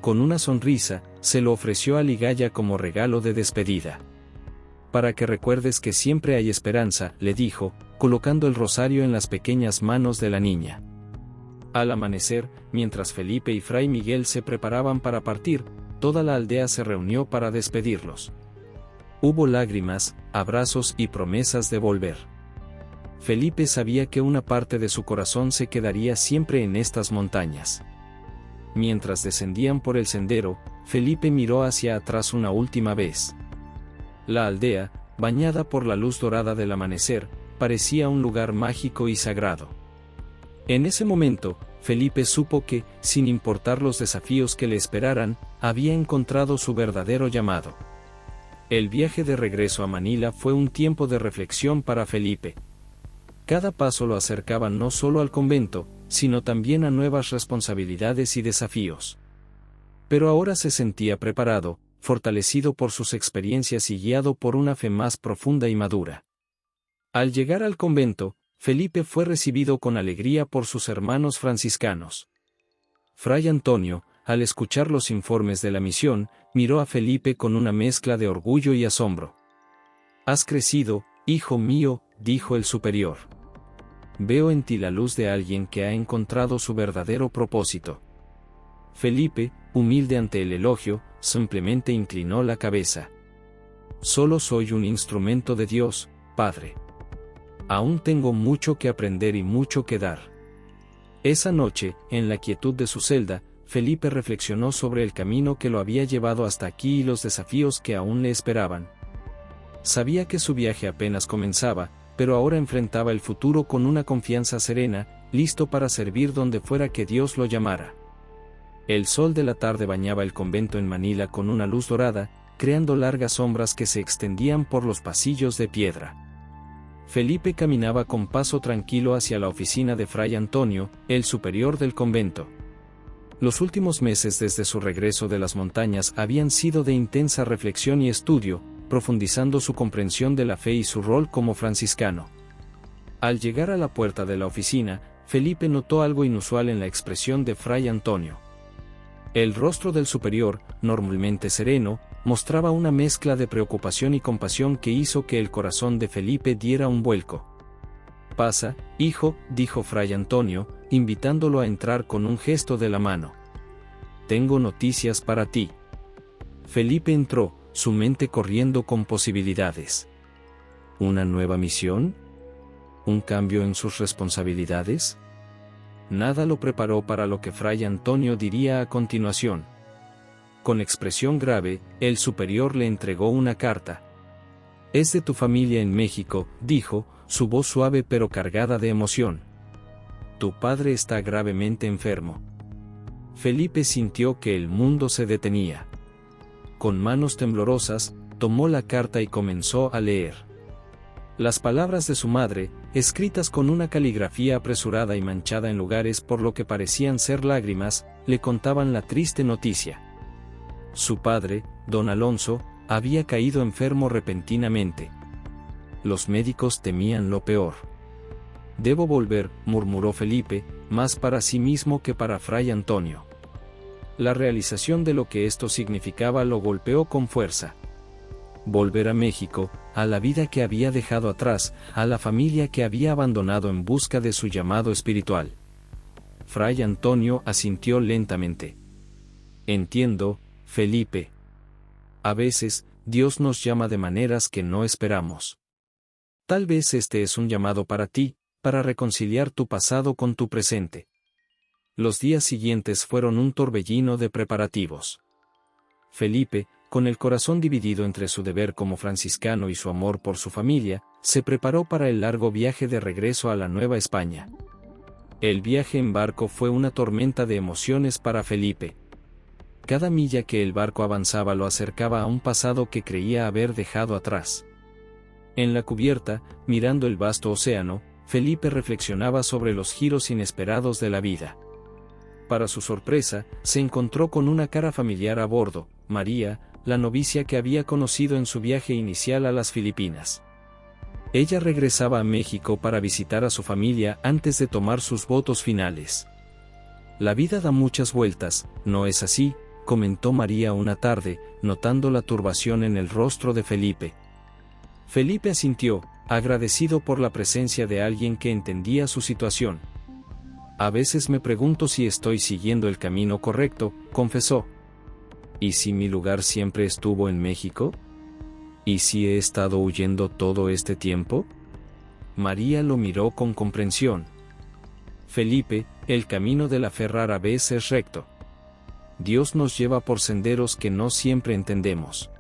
Con una sonrisa, se lo ofreció a Ligaya como regalo de despedida. Para que recuerdes que siempre hay esperanza, le dijo, colocando el rosario en las pequeñas manos de la niña. Al amanecer, mientras Felipe y Fray Miguel se preparaban para partir, toda la aldea se reunió para despedirlos. Hubo lágrimas, abrazos y promesas de volver. Felipe sabía que una parte de su corazón se quedaría siempre en estas montañas. Mientras descendían por el sendero, Felipe miró hacia atrás una última vez. La aldea, bañada por la luz dorada del amanecer, parecía un lugar mágico y sagrado. En ese momento, Felipe supo que, sin importar los desafíos que le esperaran, había encontrado su verdadero llamado. El viaje de regreso a Manila fue un tiempo de reflexión para Felipe. Cada paso lo acercaba no solo al convento, sino también a nuevas responsabilidades y desafíos. Pero ahora se sentía preparado, fortalecido por sus experiencias y guiado por una fe más profunda y madura. Al llegar al convento, Felipe fue recibido con alegría por sus hermanos franciscanos. Fray Antonio, al escuchar los informes de la misión, miró a Felipe con una mezcla de orgullo y asombro. «Has crecido, hijo mío», dijo el superior. «Veo en ti la luz de alguien que ha encontrado su verdadero propósito». Felipe, humilde ante el elogio, simplemente inclinó la cabeza. «Solo soy un instrumento de Dios, Padre. Aún tengo mucho que aprender y mucho que dar». Esa noche, en la quietud de su celda, Felipe reflexionó sobre el camino que lo había llevado hasta aquí y los desafíos que aún le esperaban. Sabía que su viaje apenas comenzaba, pero ahora enfrentaba el futuro con una confianza serena, listo para servir donde fuera que Dios lo llamara. El sol de la tarde bañaba el convento en Manila con una luz dorada, creando largas sombras que se extendían por los pasillos de piedra. Felipe caminaba con paso tranquilo hacia la oficina de Fray Antonio, el superior del convento. Los últimos meses desde su regreso de las montañas habían sido de intensa reflexión y estudio, profundizando su comprensión de la fe y su rol como franciscano. Al llegar a la puerta de la oficina, Felipe notó algo inusual en la expresión de Fray Antonio. El rostro del superior, normalmente sereno, mostraba una mezcla de preocupación y compasión que hizo que el corazón de Felipe diera un vuelco. «Pasa, hijo», dijo Fray Antonio, invitándolo a entrar con un gesto de la mano. «Tengo noticias para ti». Felipe entró, su mente corriendo con posibilidades. ¿Una nueva misión? ¿Un cambio en sus responsabilidades? Nada lo preparó para lo que Fray Antonio diría a continuación. Con expresión grave, el superior le entregó una carta. «Es de tu familia en México», dijo, su voz suave pero cargada de emoción. «Tu padre está gravemente enfermo». Felipe sintió que el mundo se detenía. Con manos temblorosas, tomó la carta y comenzó a leer. Las palabras de su madre, escritas con una caligrafía apresurada y manchada en lugares por lo que parecían ser lágrimas, le contaban la triste noticia. Su padre, don Alonso, había caído enfermo repentinamente. Los médicos temían lo peor. «Debo volver», murmuró Felipe, más para sí mismo que para Fray Antonio. La realización de lo que esto significaba lo golpeó con fuerza. Volver a México, a la vida que había dejado atrás, a la familia que había abandonado en busca de su llamado espiritual. Fray Antonio asintió lentamente. «Entiendo, Felipe. A veces, Dios nos llama de maneras que no esperamos. Tal vez este es un llamado para ti, para reconciliar tu pasado con tu presente». Los días siguientes fueron un torbellino de preparativos. Felipe, con el corazón dividido entre su deber como franciscano y su amor por su familia, se preparó para el largo viaje de regreso a la Nueva España. El viaje en barco fue una tormenta de emociones para Felipe. cada milla que el barco avanzaba lo acercaba a un pasado que creía haber dejado atrás. En la cubierta, mirando el vasto océano, Felipe reflexionaba sobre los giros inesperados de la vida. Para su sorpresa, se encontró con una cara familiar a bordo, María, la novicia que había conocido en su viaje inicial a las Filipinas. Ella regresaba a México para visitar a su familia antes de tomar sus votos finales. La vida da muchas vueltas, ¿no es así?, comentó María una tarde, notando la turbación en el rostro de Felipe. Felipe asintió, agradecido por la presencia de alguien que entendía su situación. A veces me pregunto si estoy siguiendo el camino correcto, confesó. ¿Y si mi lugar siempre estuvo en México? ¿Y si he estado huyendo todo este tiempo? María lo miró con comprensión. Felipe, el camino de la fe rara vez es recto. Dios nos lleva por senderos que no siempre entendemos.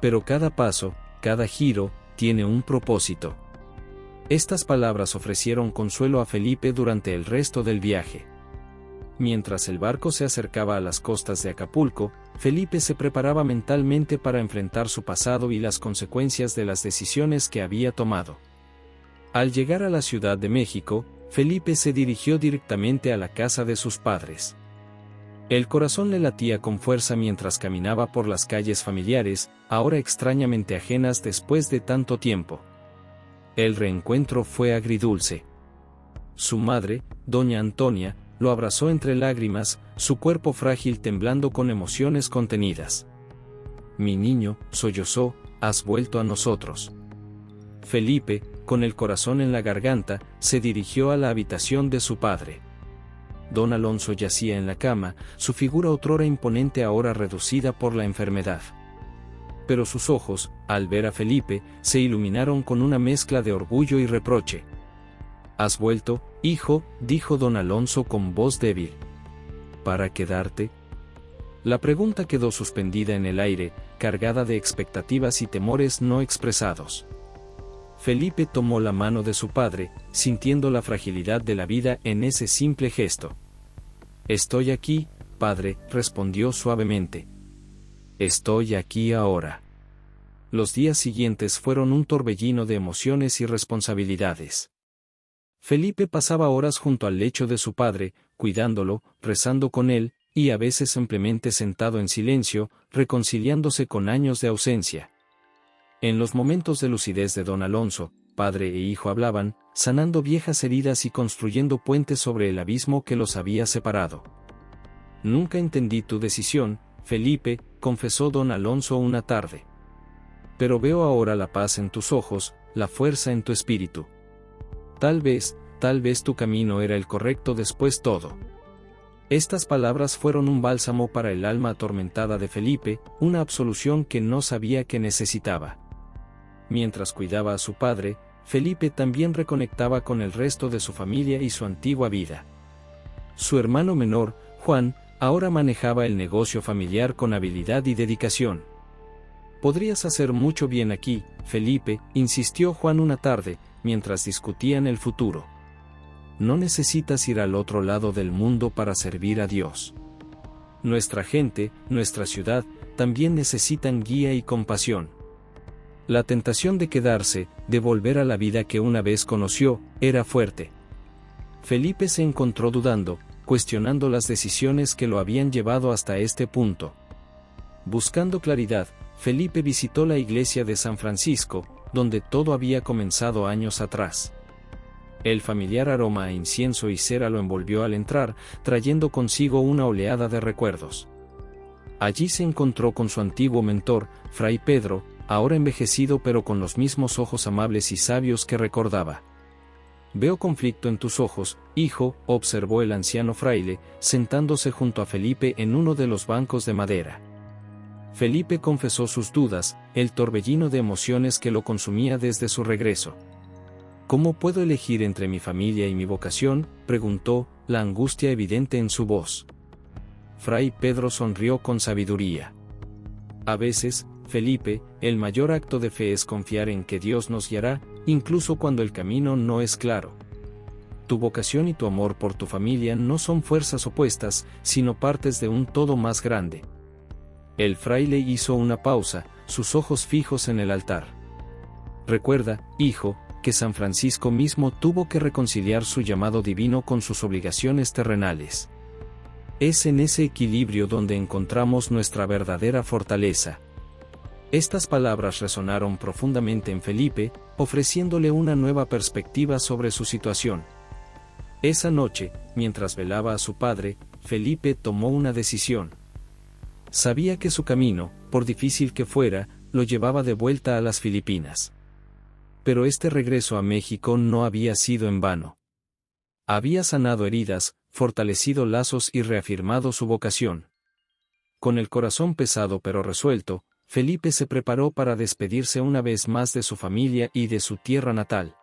Pero cada paso, cada giro, tiene un propósito. Estas palabras ofrecieron consuelo a Felipe durante el resto del viaje. Mientras el barco se acercaba a las costas de Acapulco, Felipe se preparaba mentalmente para enfrentar su pasado y las consecuencias de las decisiones que había tomado. Al llegar a la Ciudad de México, Felipe se dirigió directamente a la casa de sus padres. El corazón le latía con fuerza mientras caminaba por las calles familiares, ahora extrañamente ajenas después de tanto tiempo. El reencuentro fue agridulce. Su madre, doña Antonia, lo abrazó entre lágrimas, su cuerpo frágil temblando con emociones contenidas. «Mi niño», sollozó, «has vuelto a nosotros». Felipe, con el corazón en la garganta, se dirigió a la habitación de su padre. Don Alonso yacía en la cama, su figura otrora imponente ahora reducida por la enfermedad. Pero sus ojos, al ver a Felipe, se iluminaron con una mezcla de orgullo y reproche. «¿Has vuelto, hijo?», dijo don Alonso con voz débil. «¿Para quedarte?». La pregunta quedó suspendida en el aire, cargada de expectativas y temores no expresados. Felipe tomó la mano de su padre, sintiendo la fragilidad de la vida en ese simple gesto. «Estoy aquí, padre», respondió suavemente. «Estoy aquí ahora». Los días siguientes fueron un torbellino de emociones y responsabilidades. Felipe pasaba horas junto al lecho de su padre, cuidándolo, rezando con él, y a veces simplemente sentado en silencio, reconciliándose con años de ausencia. En los momentos de lucidez de don Alonso, padre e hijo hablaban, sanando viejas heridas y construyendo puentes sobre el abismo que los había separado. «Nunca entendí tu decisión, Felipe», confesó don Alonso una tarde. «Pero veo ahora la paz en tus ojos, la fuerza en tu espíritu. Tal vez tu camino era el correcto después todo». Estas palabras fueron un bálsamo para el alma atormentada de Felipe, una absolución que no sabía que necesitaba. Mientras cuidaba a su padre, Felipe también reconectaba con el resto de su familia y su antigua vida. Su hermano menor, Juan, ahora manejaba el negocio familiar con habilidad y dedicación. «Podrías hacer mucho bien aquí, Felipe», insistió Juan una tarde, mientras discutían el futuro. «No necesitas ir al otro lado del mundo para servir a Dios. Nuestra gente, nuestra ciudad, también necesitan guía y compasión». La tentación de quedarse, de volver a la vida que una vez conoció, era fuerte. Felipe se encontró dudando, cuestionando las decisiones que lo habían llevado hasta este punto. Buscando claridad, Felipe visitó la iglesia de San Francisco, donde todo había comenzado años atrás. El familiar aroma a incienso y cera lo envolvió al entrar, trayendo consigo una oleada de recuerdos. Allí se encontró con su antiguo mentor, Fray Pedro, ahora envejecido pero con los mismos ojos amables y sabios que recordaba. «Veo conflicto en tus ojos, hijo», observó el anciano fraile, sentándose junto a Felipe en uno de los bancos de madera. Felipe confesó sus dudas, el torbellino de emociones que lo consumía desde su regreso. «¿Cómo puedo elegir entre mi familia y mi vocación?», preguntó, la angustia evidente en su voz. Fray Pedro sonrió con sabiduría. «A veces, Felipe, el mayor acto de fe es confiar en que Dios nos guiará, incluso cuando el camino no es claro. Tu vocación y tu amor por tu familia no son fuerzas opuestas, sino partes de un todo más grande. El fraile hizo una pausa, sus ojos fijos en el altar. Recuerda, hijo, que San Francisco mismo tuvo que reconciliar su llamado divino con sus obligaciones terrenales. Es en ese equilibrio donde encontramos nuestra verdadera fortaleza. Estas palabras resonaron profundamente en Felipe, ofreciéndole una nueva perspectiva sobre su situación. Esa noche, mientras velaba a su padre, Felipe tomó una decisión. Sabía que su camino, por difícil que fuera, lo llevaba de vuelta a las Filipinas. Pero este regreso a México no había sido en vano. Había sanado heridas, fortalecido lazos y reafirmado su vocación. Con el corazón pesado pero resuelto, Felipe se preparó para despedirse una vez más de su familia y de su tierra natal.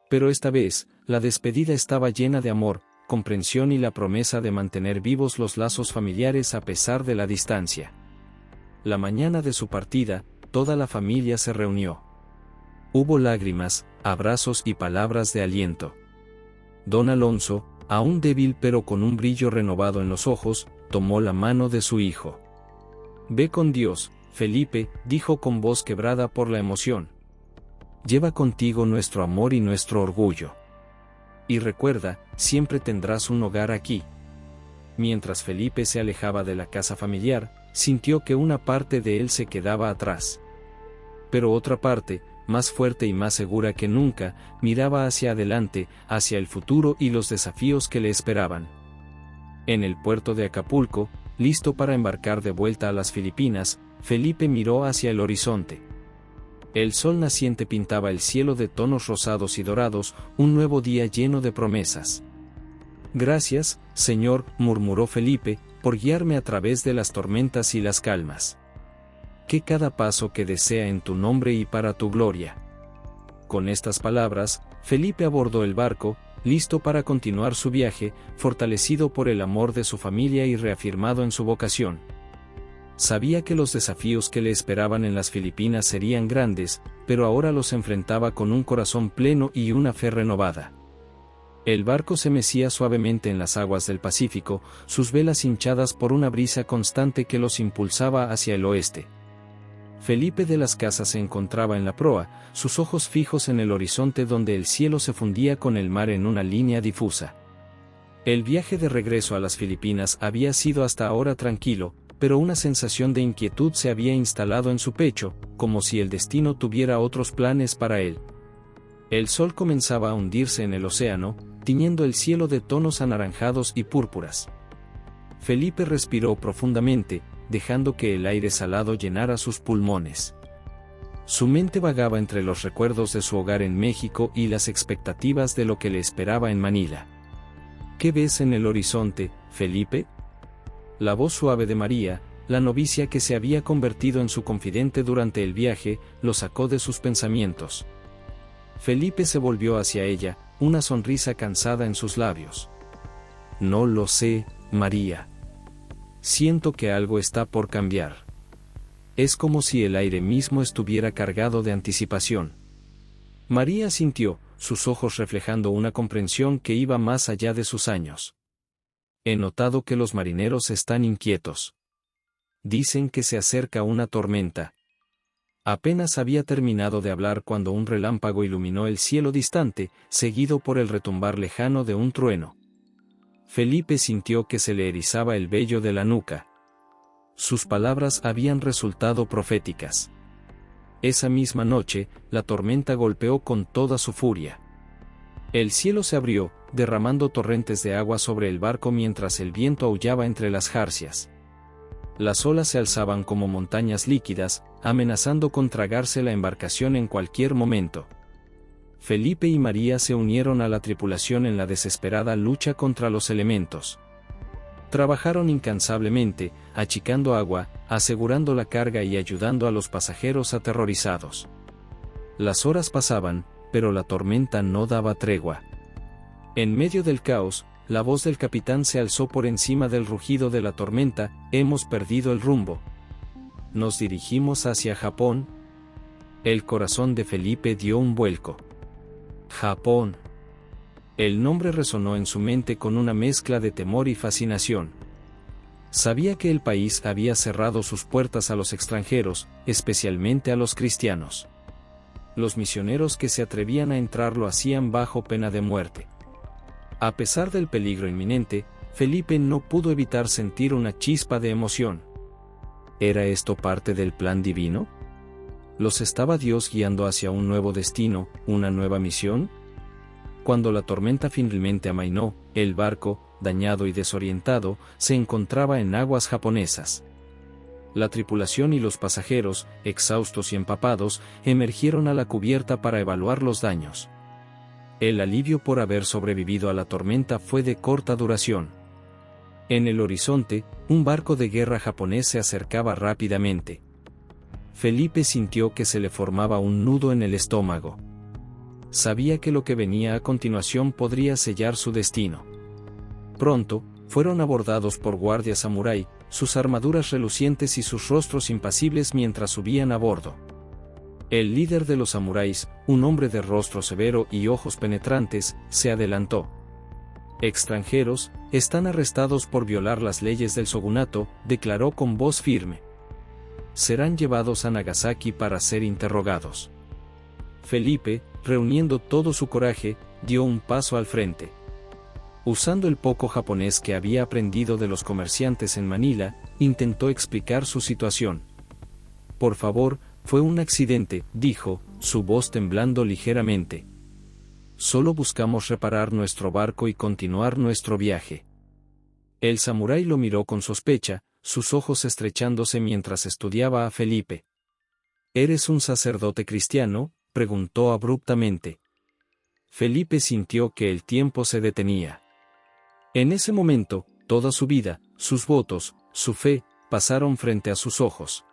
Pero esta vez, la despedida estaba llena de amor, comprensión y la promesa de mantener vivos los lazos familiares a pesar de la distancia. La mañana de su partida, toda la familia se reunió. Hubo lágrimas, abrazos y palabras de aliento. Don Alonso, aún débil pero con un brillo renovado en los ojos, tomó la mano de su hijo. «Ve con Dios, Felipe», dijo con voz quebrada por la emoción. «Lleva contigo nuestro amor y nuestro orgullo. Y recuerda, siempre tendrás un hogar aquí». Mientras Felipe se alejaba de la casa familiar, sintió que una parte de él se quedaba atrás. Pero otra parte, más fuerte y más segura que nunca, miraba hacia adelante, hacia el futuro y los desafíos que le esperaban. En el puerto de Acapulco, listo para embarcar de vuelta a las Filipinas, Felipe miró hacia el horizonte. El sol naciente pintaba el cielo de tonos rosados y dorados, un nuevo día lleno de promesas. «Gracias, Señor», murmuró Felipe, «por guiarme a través de las tormentas y las calmas. Que cada paso que desea en tu nombre y para tu gloria». Con estas palabras, Felipe abordó el barco, listo para continuar su viaje, fortalecido por el amor de su familia y reafirmado en su vocación. Sabía que los desafíos que le esperaban en las Filipinas serían grandes, pero ahora los enfrentaba con un corazón pleno y una fe renovada. El barco se mecía suavemente en las aguas del Pacífico, sus velas hinchadas por una brisa constante que los impulsaba hacia el oeste. Felipe de las Casas se encontraba en la proa, sus ojos fijos en el horizonte donde el cielo se fundía con el mar en una línea difusa. El viaje de regreso a las Filipinas había sido hasta ahora tranquilo, pero una sensación de inquietud se había instalado en su pecho, como si el destino tuviera otros planes para él. El sol comenzaba a hundirse en el océano, tiñendo el cielo de tonos anaranjados y púrpuras. Felipe respiró profundamente, dejando que el aire salado llenara sus pulmones. Su mente vagaba entre los recuerdos de su hogar en México y las expectativas de lo que le esperaba en Manila. «¿Qué ves en el horizonte, Felipe?». La voz suave de María, la novicia que se había convertido en su confidente durante el viaje, lo sacó de sus pensamientos. Felipe se volvió hacia ella, una sonrisa cansada en sus labios. «No lo sé, María. Siento que algo está por cambiar. Es como si el aire mismo estuviera cargado de anticipación». María asintió, sus ojos reflejando una comprensión que iba más allá de sus años. «He notado que los marineros están inquietos. Dicen que se acerca una tormenta». Apenas había terminado de hablar cuando un relámpago iluminó el cielo distante, seguido por el retumbar lejano de un trueno. Felipe sintió que se le erizaba el vello de la nuca. Sus palabras habían resultado proféticas. Esa misma noche, la tormenta golpeó con toda su furia. El cielo se abrió, derramando torrentes de agua sobre el barco mientras el viento aullaba entre las jarcias. Las olas se alzaban como montañas líquidas, amenazando con tragarse la embarcación en cualquier momento. Felipe y María se unieron a la tripulación en la desesperada lucha contra los elementos. Trabajaron incansablemente, achicando agua, asegurando la carga y ayudando a los pasajeros aterrorizados. Las horas pasaban, pero la tormenta no daba tregua. En medio del caos, la voz del capitán se alzó por encima del rugido de la tormenta: «Hemos perdido el rumbo. Nos dirigimos hacia Japón». El corazón de Felipe dio un vuelco. «Japón». El nombre resonó en su mente con una mezcla de temor y fascinación. Sabía que el país había cerrado sus puertas a los extranjeros, especialmente a los cristianos. Los misioneros que se atrevían a entrar lo hacían bajo pena de muerte. A pesar del peligro inminente, Felipe no pudo evitar sentir una chispa de emoción. ¿Era esto parte del plan divino? ¿Los estaba Dios guiando hacia un nuevo destino, una nueva misión? Cuando la tormenta finalmente amainó, el barco, dañado y desorientado, se encontraba en aguas japonesas. La tripulación y los pasajeros, exhaustos y empapados, emergieron a la cubierta para evaluar los daños. El alivio por haber sobrevivido a la tormenta fue de corta duración. En el horizonte, un barco de guerra japonés se acercaba rápidamente. Felipe sintió que se le formaba un nudo en el estómago. Sabía que lo que venía a continuación podría sellar su destino. Pronto, fueron abordados por guardias samurái, sus armaduras relucientes y sus rostros impasibles mientras subían a bordo. El líder de los samuráis, un hombre de rostro severo y ojos penetrantes, se adelantó. «Extranjeros, están arrestados por violar las leyes del shogunato», declaró con voz firme. «Serán llevados a Nagasaki para ser interrogados». Felipe, reuniendo todo su coraje, dio un paso al frente. Usando el poco japonés que había aprendido de los comerciantes en Manila, intentó explicar su situación. «Por favor, fue un accidente», dijo, su voz temblando ligeramente. «Solo buscamos reparar nuestro barco y continuar nuestro viaje». El samurái lo miró con sospecha, sus ojos estrechándose mientras estudiaba a Felipe. «¿Eres un sacerdote cristiano?», preguntó abruptamente. Felipe sintió que el tiempo se detenía. En ese momento, toda su vida, sus votos, su fe, pasaron frente a sus ojos.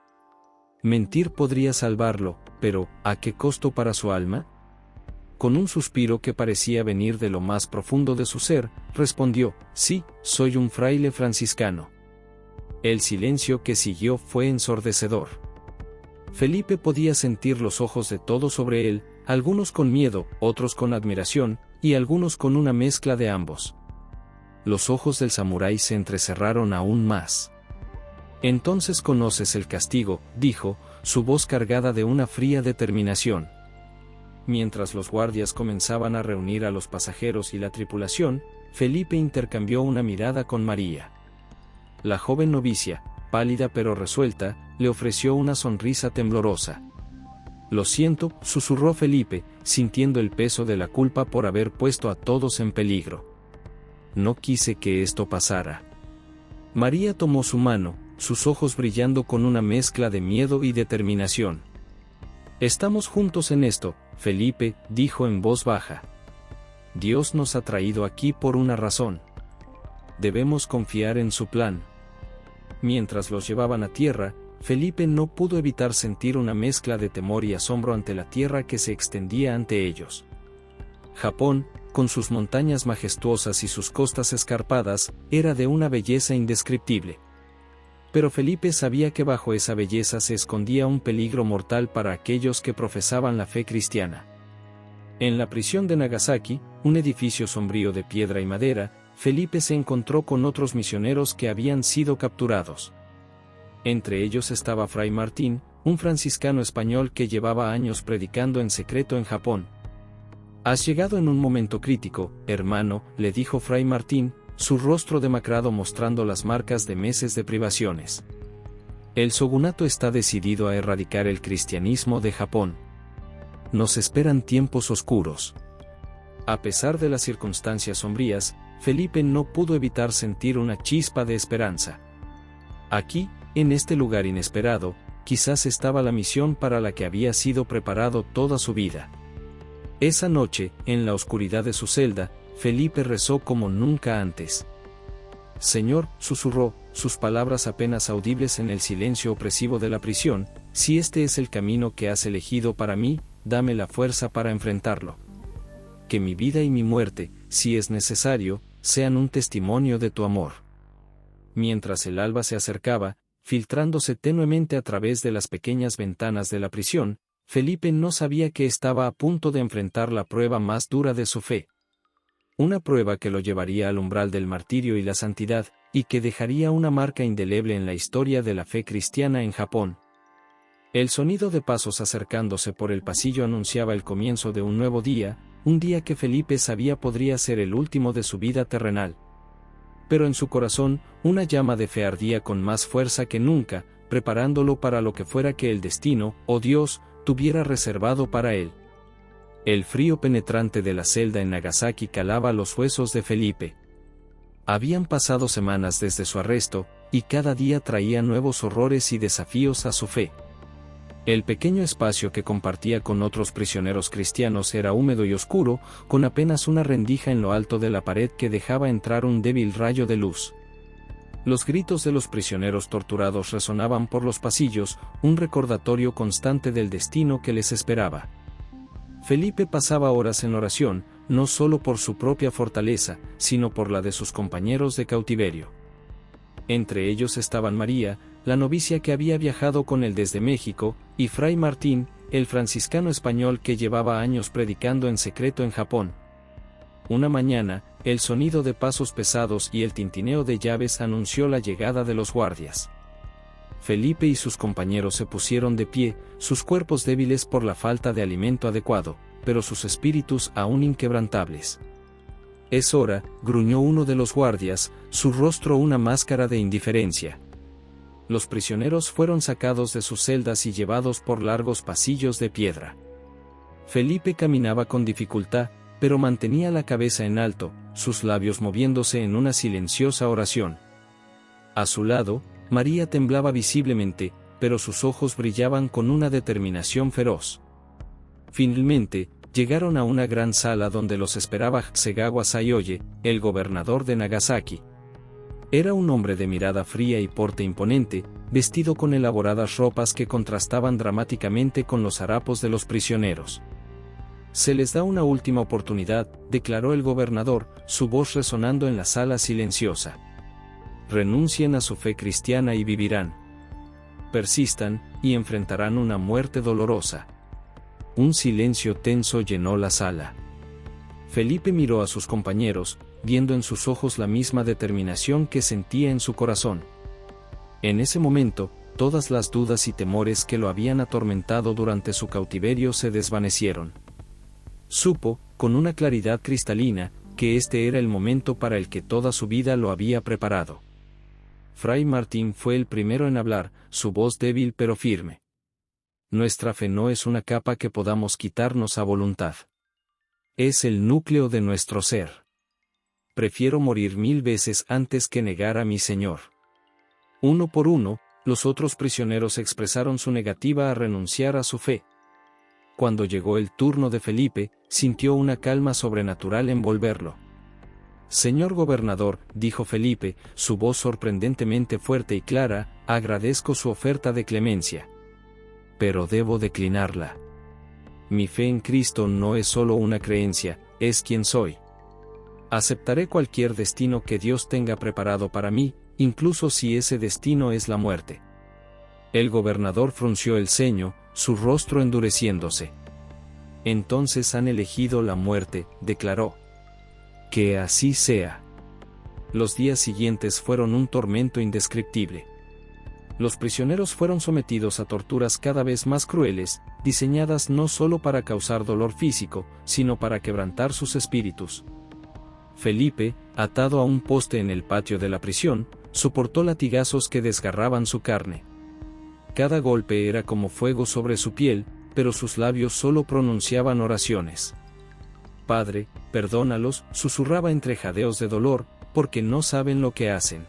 Mentir podría salvarlo, pero ¿a qué costo para su alma? Con un suspiro que parecía venir de lo más profundo de su ser, respondió: «Sí, soy un fraile franciscano». El silencio que siguió fue ensordecedor. Felipe podía sentir los ojos de todos sobre él, algunos con miedo, otros con admiración, y algunos con una mezcla de ambos. Los ojos del samurái se entrecerraron aún más. «Entonces conoces el castigo», dijo, su voz cargada de una fría determinación. Mientras los guardias comenzaban a reunir a los pasajeros y la tripulación, Felipe intercambió una mirada con María. La joven novicia, pálida pero resuelta, le ofreció una sonrisa temblorosa. «Lo siento», susurró Felipe, sintiendo el peso de la culpa por haber puesto a todos en peligro. «No quise que esto pasara». María tomó su mano, sus ojos brillando con una mezcla de miedo y determinación. «Estamos juntos en esto», Felipe dijo en voz baja. «Dios nos ha traído aquí por una razón. Debemos confiar en su plan». Mientras los llevaban a tierra, Felipe no pudo evitar sentir una mezcla de temor y asombro ante la tierra que se extendía ante ellos. Japón, con sus montañas majestuosas y sus costas escarpadas, era de una belleza indescriptible. Pero Felipe sabía que bajo esa belleza se escondía un peligro mortal para aquellos que profesaban la fe cristiana. En la prisión de Nagasaki, un edificio sombrío de piedra y madera, Felipe se encontró con otros misioneros que habían sido capturados. Entre ellos estaba Fray Martín, un franciscano español que llevaba años predicando en secreto en Japón. «Has llegado en un momento crítico, hermano», le dijo Fray Martín, su rostro demacrado mostrando las marcas de meses de privaciones. «El shogunato está decidido a erradicar el cristianismo de Japón. Nos esperan tiempos oscuros». A pesar de las circunstancias sombrías, Felipe no pudo evitar sentir una chispa de esperanza. Aquí, en este lugar inesperado, quizás estaba la misión para la que había sido preparado toda su vida. Esa noche, en la oscuridad de su celda, Felipe rezó como nunca antes. «Señor», susurró, sus palabras apenas audibles en el silencio opresivo de la prisión, «si este es el camino que has elegido para mí, dame la fuerza para enfrentarlo. Que mi vida y mi muerte, si es necesario, sean un testimonio de tu amor». Mientras el alba se acercaba, filtrándose tenuemente a través de las pequeñas ventanas de la prisión, Felipe no sabía que estaba a punto de enfrentar la prueba más dura de su fe. Una prueba que lo llevaría al umbral del martirio y la santidad, y que dejaría una marca indeleble en la historia de la fe cristiana en Japón. El sonido de pasos acercándose por el pasillo anunciaba el comienzo de un nuevo día, un día que Felipe sabía podría ser el último de su vida terrenal. Pero en su corazón, una llama de fe ardía con más fuerza que nunca, preparándolo para lo que fuera que el destino, o Dios, tuviera reservado para él. El frío penetrante de la celda en Nagasaki calaba los huesos de Felipe. Habían pasado semanas desde su arresto, y cada día traía nuevos horrores y desafíos a su fe. El pequeño espacio que compartía con otros prisioneros cristianos era húmedo y oscuro, con apenas una rendija en lo alto de la pared que dejaba entrar un débil rayo de luz. Los gritos de los prisioneros torturados resonaban por los pasillos, un recordatorio constante del destino que les esperaba. Felipe pasaba horas en oración, no solo por su propia fortaleza, sino por la de sus compañeros de cautiverio. Entre ellos estaban María, la novicia que había viajado con él desde México, y Fray Martín, el franciscano español que llevaba años predicando en secreto en Japón. Una mañana, el sonido de pasos pesados y el tintineo de llaves anunció la llegada de los guardias. Felipe y sus compañeros se pusieron de pie, sus cuerpos débiles por la falta de alimento adecuado, pero sus espíritus aún inquebrantables. «Es hora», gruñó uno de los guardias, su rostro una máscara de indiferencia. Los prisioneros fueron sacados de sus celdas y llevados por largos pasillos de piedra. Felipe caminaba con dificultad, pero mantenía la cabeza en alto, sus labios moviéndose en una silenciosa oración. A su lado, María temblaba visiblemente, pero sus ojos brillaban con una determinación feroz. Finalmente, llegaron a una gran sala donde los esperaba Hasegawa Sayoye, el gobernador de Nagasaki. Era un hombre de mirada fría y porte imponente, vestido con elaboradas ropas que contrastaban dramáticamente con los harapos de los prisioneros. «Se les da una última oportunidad», declaró el gobernador, su voz resonando en la sala silenciosa. «Renuncien a su fe cristiana y vivirán. Persistan, y enfrentarán una muerte dolorosa». Un silencio tenso llenó la sala. Felipe miró a sus compañeros, viendo en sus ojos la misma determinación que sentía en su corazón. En ese momento, todas las dudas y temores que lo habían atormentado durante su cautiverio se desvanecieron. Supo, con una claridad cristalina, que este era el momento para el que toda su vida lo había preparado. Fray Martín fue el primero en hablar, su voz débil pero firme. «Nuestra fe no es una capa que podamos quitarnos a voluntad. Es el núcleo de nuestro ser. Prefiero morir 1000 veces antes que negar a mi Señor». Uno por uno, los otros prisioneros expresaron su negativa a renunciar a su fe. Cuando llegó el turno de Felipe, sintió una calma sobrenatural envolverlo. «Señor gobernador», dijo Felipe, su voz sorprendentemente fuerte y clara, «agradezco su oferta de clemencia. Pero debo declinarla. Mi fe en Cristo no es solo una creencia, es quien soy. Aceptaré cualquier destino que Dios tenga preparado para mí, incluso si ese destino es la muerte». El gobernador frunció el ceño, su rostro endureciéndose. «Entonces han elegido la muerte», declaró. «Que así sea». Los días siguientes fueron un tormento indescriptible. Los prisioneros fueron sometidos a torturas cada vez más crueles, diseñadas no solo para causar dolor físico, sino para quebrantar sus espíritus. Felipe, atado a un poste en el patio de la prisión, soportó latigazos que desgarraban su carne. Cada golpe era como fuego sobre su piel, pero sus labios solo pronunciaban oraciones. «Padre, perdónalos», susurraba entre jadeos de dolor, «porque no saben lo que hacen».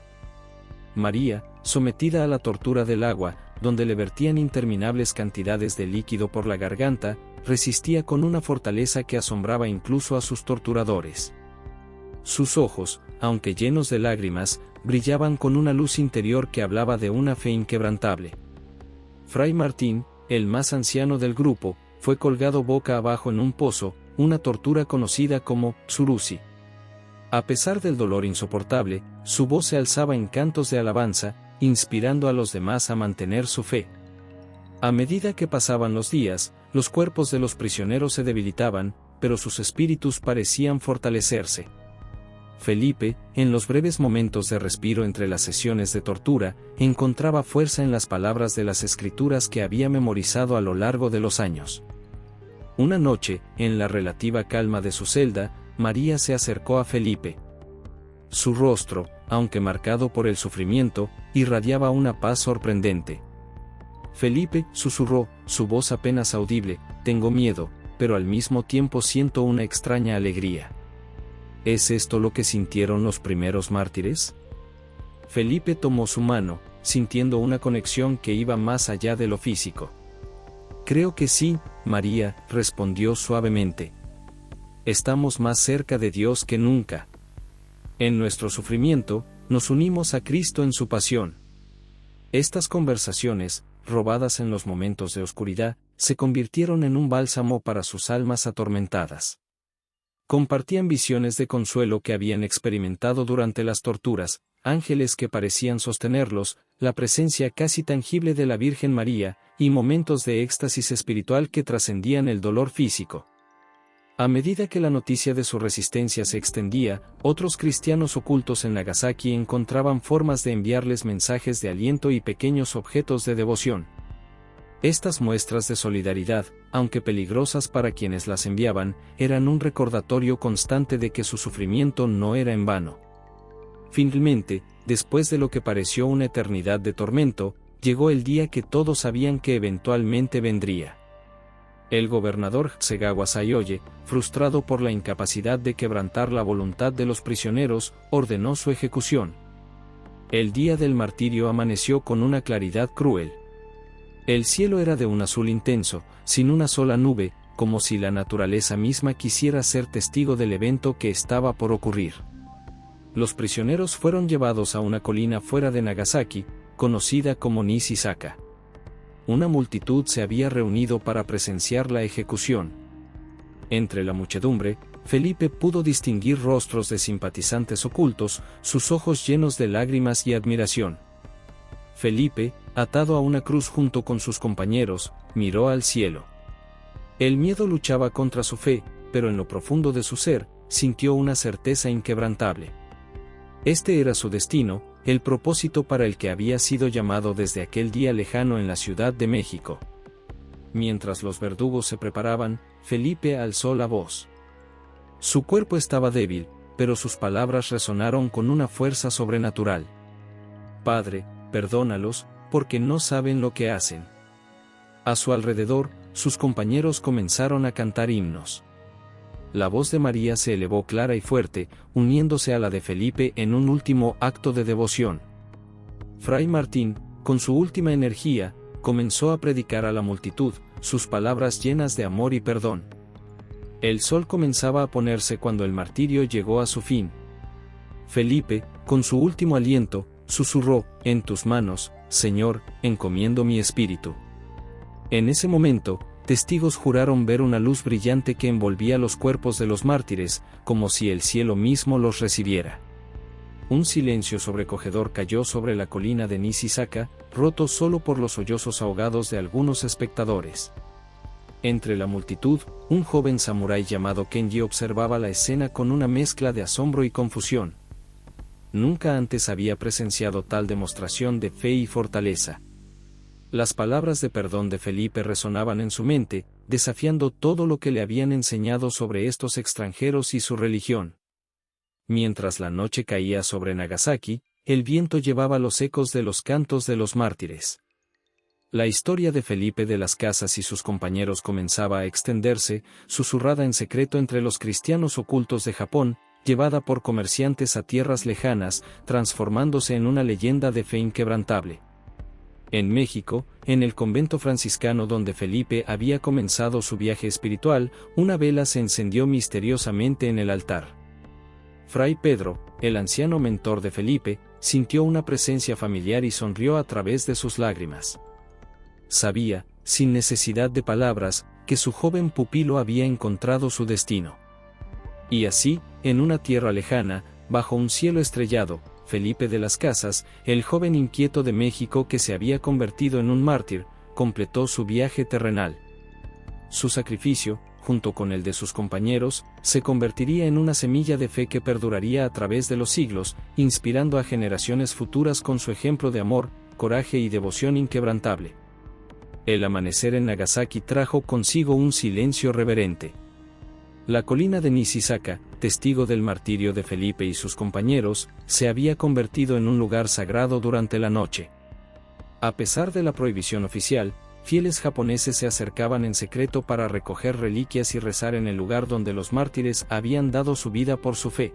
María, sometida a la tortura del agua, donde le vertían interminables cantidades de líquido por la garganta, resistía con una fortaleza que asombraba incluso a sus torturadores. Sus ojos, aunque llenos de lágrimas, brillaban con una luz interior que hablaba de una fe inquebrantable. Fray Martín, el más anciano del grupo, fue colgado boca abajo en un pozo, una tortura conocida como tsurushi. A pesar del dolor insoportable, su voz se alzaba en cantos de alabanza, inspirando a los demás a mantener su fe. A medida que pasaban los días, los cuerpos de los prisioneros se debilitaban, pero sus espíritus parecían fortalecerse. Felipe, en los breves momentos de respiro entre las sesiones de tortura, encontraba fuerza en las palabras de las Escrituras que había memorizado a lo largo de los años. Una noche, en la relativa calma de su celda, María se acercó a Felipe. Su rostro, aunque marcado por el sufrimiento, irradiaba una paz sorprendente. Felipe, susurró, su voz apenas audible, tengo miedo, pero al mismo tiempo siento una extraña alegría. ¿Es esto lo que sintieron los primeros mártires? Felipe tomó su mano, sintiendo una conexión que iba más allá de lo físico. Creo que sí, María, respondió suavemente. Estamos más cerca de Dios que nunca. En nuestro sufrimiento, nos unimos a Cristo en su pasión. Estas conversaciones, robadas en los momentos de oscuridad, se convirtieron en un bálsamo para sus almas atormentadas. Compartían visiones de consuelo que habían experimentado durante las torturas, ángeles que parecían sostenerlos, la presencia casi tangible de la Virgen María, y momentos de éxtasis espiritual que trascendían el dolor físico. A medida que la noticia de su resistencia se extendía, otros cristianos ocultos en Nagasaki encontraban formas de enviarles mensajes de aliento y pequeños objetos de devoción. Estas muestras de solidaridad, aunque peligrosas para quienes las enviaban, eran un recordatorio constante de que su sufrimiento no era en vano. Finalmente, después de lo que pareció una eternidad de tormento, llegó el día que todos sabían que eventualmente vendría. El gobernador Hasegawa Sayoye, frustrado por la incapacidad de quebrantar la voluntad de los prisioneros, ordenó su ejecución. El día del martirio amaneció con una claridad cruel. El cielo era de un azul intenso, sin una sola nube, como si la naturaleza misma quisiera ser testigo del evento que estaba por ocurrir. Los prisioneros fueron llevados a una colina fuera de Nagasaki, conocida como Nisisaka. Una multitud se había reunido para presenciar la ejecución. Entre la muchedumbre, Felipe pudo distinguir rostros de simpatizantes ocultos, sus ojos llenos de lágrimas y admiración. Felipe, atado a una cruz junto con sus compañeros, miró al cielo. El miedo luchaba contra su fe, pero en lo profundo de su ser, sintió una certeza inquebrantable. Este era su destino, el propósito para el que había sido llamado desde aquel día lejano en la Ciudad de México. Mientras los verdugos se preparaban, Felipe alzó la voz. Su cuerpo estaba débil, pero sus palabras resonaron con una fuerza sobrenatural. Padre, perdónalos, porque no saben lo que hacen. A su alrededor, sus compañeros comenzaron a cantar himnos. La voz de María se elevó clara y fuerte, uniéndose a la de Felipe en un último acto de devoción. Fray Martín, con su última energía, comenzó a predicar a la multitud, sus palabras llenas de amor y perdón. El sol comenzaba a ponerse cuando el martirio llegó a su fin. Felipe, con su último aliento, susurró, en tus manos, Señor, encomiendo mi espíritu. En ese momento, testigos juraron ver una luz brillante que envolvía los cuerpos de los mártires, como si el cielo mismo los recibiera. Un silencio sobrecogedor cayó sobre la colina de Nisisaka, roto solo por los sollozos ahogados de algunos espectadores. Entre la multitud, un joven samurái llamado Kenji observaba la escena con una mezcla de asombro y confusión. Nunca antes había presenciado tal demostración de fe y fortaleza. Las palabras de perdón de Felipe resonaban en su mente, desafiando todo lo que le habían enseñado sobre estos extranjeros y su religión. Mientras la noche caía sobre Nagasaki, el viento llevaba los ecos de los cantos de los mártires. La historia de Felipe de las Casas y sus compañeros comenzaba a extenderse, susurrada en secreto entre los cristianos ocultos de Japón, llevada por comerciantes a tierras lejanas, transformándose en una leyenda de fe inquebrantable. En México, en el convento franciscano donde Felipe había comenzado su viaje espiritual, una vela se encendió misteriosamente en el altar. Fray Pedro, el anciano mentor de Felipe, sintió una presencia familiar y sonrió a través de sus lágrimas. Sabía, sin necesidad de palabras, que su joven pupilo había encontrado su destino. Y así, en una tierra lejana, bajo un cielo estrellado, Felipe de las Casas, el joven inquieto de México que se había convertido en un mártir, completó su viaje terrenal. Su sacrificio, junto con el de sus compañeros, se convertiría en una semilla de fe que perduraría a través de los siglos, inspirando a generaciones futuras con su ejemplo de amor, coraje y devoción inquebrantable. El amanecer en Nagasaki trajo consigo un silencio reverente. La colina de Nisisaka, testigo del martirio de Felipe y sus compañeros, se había convertido en un lugar sagrado durante la noche. A pesar de la prohibición oficial, fieles japoneses se acercaban en secreto para recoger reliquias y rezar en el lugar donde los mártires habían dado su vida por su fe.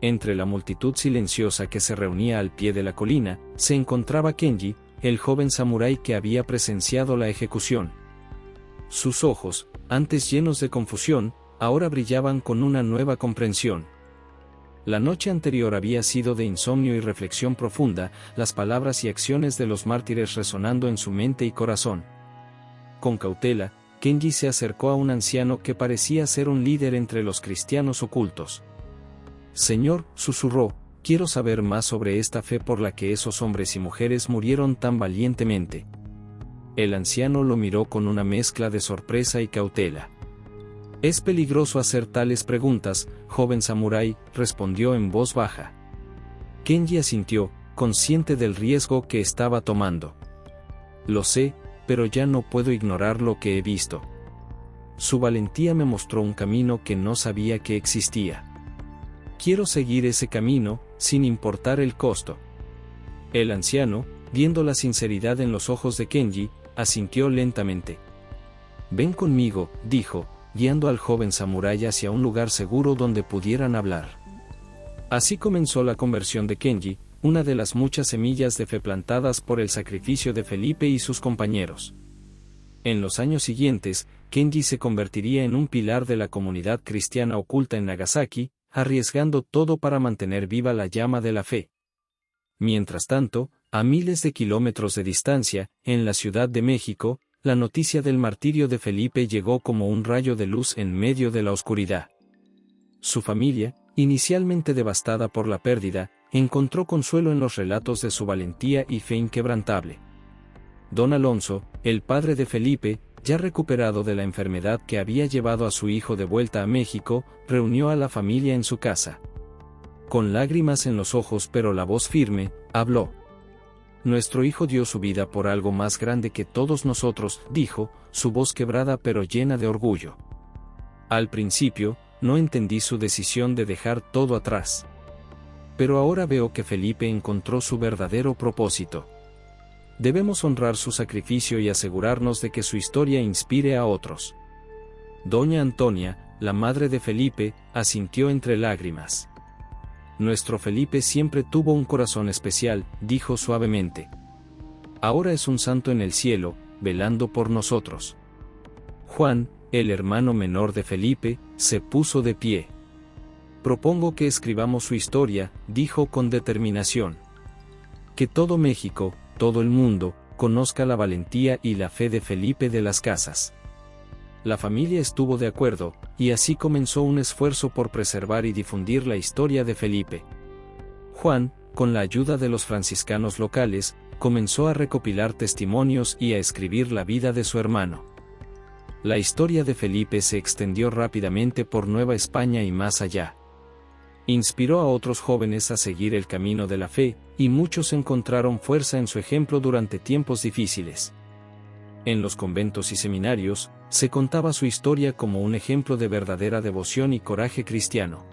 Entre la multitud silenciosa que se reunía al pie de la colina, se encontraba Kenji, el joven samurái que había presenciado la ejecución. Sus ojos, antes llenos de confusión, ahora brillaban con una nueva comprensión. La noche anterior había sido de insomnio y reflexión profunda, las palabras y acciones de los mártires resonando en su mente y corazón. Con cautela, Kenji se acercó a un anciano que parecía ser un líder entre los cristianos ocultos. «Señor», susurró, «quiero saber más sobre esta fe por la que esos hombres y mujeres murieron tan valientemente». El anciano lo miró con una mezcla de sorpresa y cautela. «Es peligroso hacer tales preguntas, joven samurái», respondió en voz baja. Kenji asintió, consciente del riesgo que estaba tomando. «Lo sé, pero ya no puedo ignorar lo que he visto. Su valentía me mostró un camino que no sabía que existía. Quiero seguir ese camino, sin importar el costo». El anciano, viendo la sinceridad en los ojos de Kenji, asintió lentamente. «Ven conmigo», dijo, guiando al joven samurái hacia un lugar seguro donde pudieran hablar. Así comenzó la conversión de Kenji, una de las muchas semillas de fe plantadas por el sacrificio de Felipe y sus compañeros. En los años siguientes, Kenji se convertiría en un pilar de la comunidad cristiana oculta en Nagasaki, arriesgando todo para mantener viva la llama de la fe. Mientras tanto, a miles de kilómetros de distancia, en la Ciudad de México, la noticia del martirio de Felipe llegó como un rayo de luz en medio de la oscuridad. Su familia, inicialmente devastada por la pérdida, encontró consuelo en los relatos de su valentía y fe inquebrantable. Don Alonso, el padre de Felipe, ya recuperado de la enfermedad que había llevado a su hijo de vuelta a México, reunió a la familia en su casa. Con lágrimas en los ojos pero la voz firme, habló. «Nuestro hijo dio su vida por algo más grande que todos nosotros», dijo, su voz quebrada pero llena de orgullo. «Al principio, no entendí su decisión de dejar todo atrás. Pero ahora veo que Felipe encontró su verdadero propósito. Debemos honrar su sacrificio y asegurarnos de que su historia inspire a otros». Doña Antonia, la madre de Felipe, asintió entre lágrimas. «Nuestro Felipe siempre tuvo un corazón especial», dijo suavemente. «Ahora es un santo en el cielo, velando por nosotros». Juan, el hermano menor de Felipe, se puso de pie. «Propongo que escribamos su historia», dijo con determinación. «Que todo México, todo el mundo, conozca la valentía y la fe de Felipe de las Casas». La familia estuvo de acuerdo, y así comenzó un esfuerzo por preservar y difundir la historia de Felipe. Juan, con la ayuda de los franciscanos locales, comenzó a recopilar testimonios y a escribir la vida de su hermano. La historia de Felipe se extendió rápidamente por Nueva España y más allá. Inspiró a otros jóvenes a seguir el camino de la fe, y muchos encontraron fuerza en su ejemplo durante tiempos difíciles. En los conventos y seminarios, se contaba su historia como un ejemplo de verdadera devoción y coraje cristiano.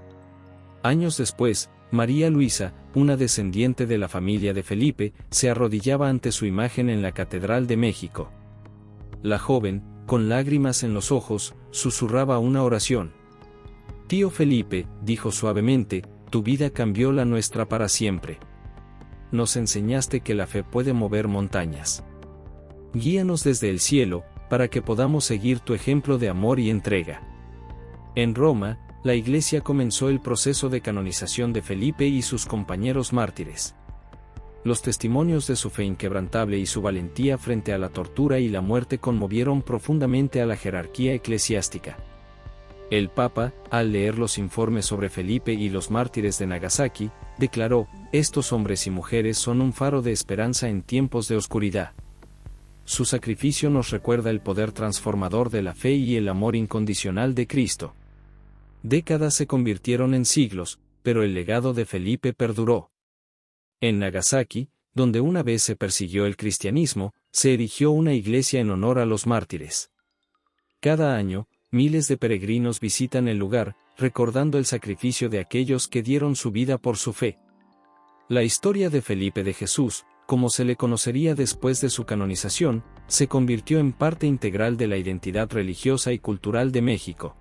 Años después, María Luisa, una descendiente de la familia de Felipe, se arrodillaba ante su imagen en la Catedral de México. La joven, con lágrimas en los ojos, susurraba una oración. «Tío Felipe», dijo suavemente, «tu vida cambió la nuestra para siempre. Nos enseñaste que la fe puede mover montañas. Guíanos desde el cielo, para que podamos seguir tu ejemplo de amor y entrega». En Roma, la Iglesia comenzó el proceso de canonización de Felipe y sus compañeros mártires. Los testimonios de su fe inquebrantable y su valentía frente a la tortura y la muerte conmovieron profundamente a la jerarquía eclesiástica. El Papa, al leer los informes sobre Felipe y los mártires de Nagasaki, declaró: «Estos hombres y mujeres son un faro de esperanza en tiempos de oscuridad». su sacrificio nos recuerda el poder transformador de la fe y el amor incondicional de Cristo. Décadas se convirtieron en siglos, pero el legado de Felipe perduró. En Nagasaki, donde una vez se persiguió el cristianismo, se erigió una iglesia en honor a los mártires. Cada año, miles de peregrinos visitan el lugar, recordando el sacrificio de aquellos que dieron su vida por su fe. La historia de Felipe de Jesús, como se le conocería después de su canonización, se convirtió en parte integral de la identidad religiosa y cultural de México.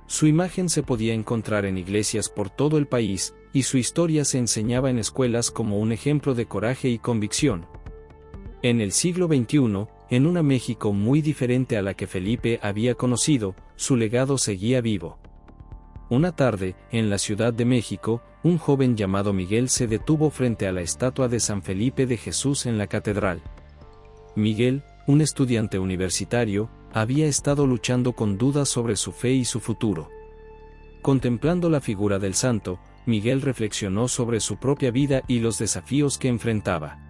Su imagen se podía encontrar en iglesias por todo el país, y su historia se enseñaba en escuelas como un ejemplo de coraje y convicción. En el siglo XXI, en una México muy diferente a la que Felipe había conocido, su legado seguía vivo. Una tarde, en la Ciudad de México, un joven llamado Miguel se detuvo frente a la estatua de San Felipe de Jesús en la catedral. Miguel, un estudiante universitario, había estado luchando con dudas sobre su fe y su futuro. Contemplando la figura del santo, Miguel reflexionó sobre su propia vida y los desafíos que enfrentaba.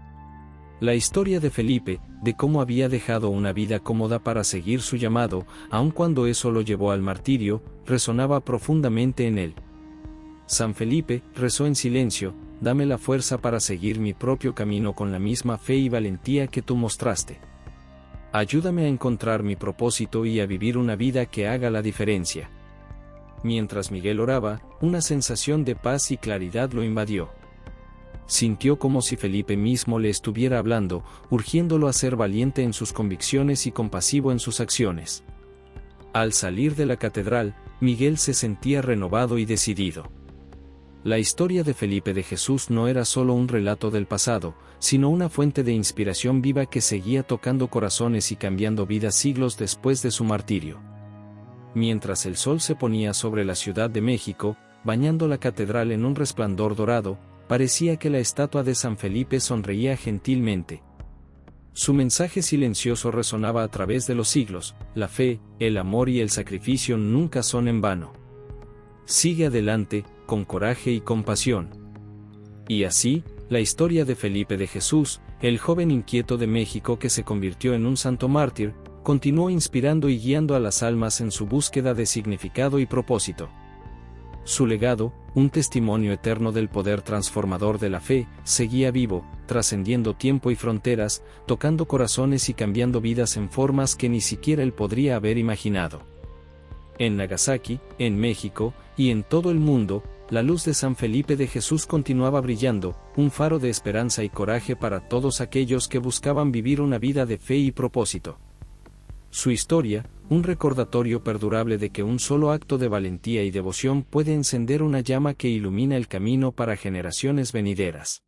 La historia de Felipe, de cómo había dejado una vida cómoda para seguir su llamado, aun cuando eso lo llevó al martirio, resonaba profundamente en él. San Felipe, rezó en silencio, dame la fuerza para seguir mi propio camino con la misma fe y valentía que tú mostraste. Ayúdame a encontrar mi propósito y a vivir una vida que haga la diferencia. Mientras Miguel oraba, una sensación de paz y claridad lo invadió. Sintió como si Felipe mismo le estuviera hablando, urgiéndolo a ser valiente en sus convicciones y compasivo en sus acciones. Al salir de la catedral, Miguel se sentía renovado y decidido. La historia de Felipe de Jesús no era solo un relato del pasado, sino una fuente de inspiración viva que seguía tocando corazones y cambiando vidas siglos después de su martirio. Mientras el sol se ponía sobre la Ciudad de México, bañando la catedral en un resplandor dorado, parecía que la estatua de San Felipe sonreía gentilmente. Su mensaje silencioso resonaba a través de los siglos: la fe, el amor y el sacrificio nunca son en vano. Sigue adelante, con coraje y compasión. Y así, la historia de Felipe de Jesús, el joven inquieto de México que se convirtió en un santo mártir, continuó inspirando y guiando a las almas en su búsqueda de significado y propósito. Su legado, un testimonio eterno del poder transformador de la fe, seguía vivo, trascendiendo tiempo y fronteras, tocando corazones y cambiando vidas en formas que ni siquiera él podría haber imaginado. En Nagasaki, en México, y en todo el mundo, la luz de San Felipe de Jesús continuaba brillando, un faro de esperanza y coraje para todos aquellos que buscaban vivir una vida de fe y propósito. Su historia, un recordatorio perdurable de que un solo acto de valentía y devoción puede encender una llama que ilumina el camino para generaciones venideras.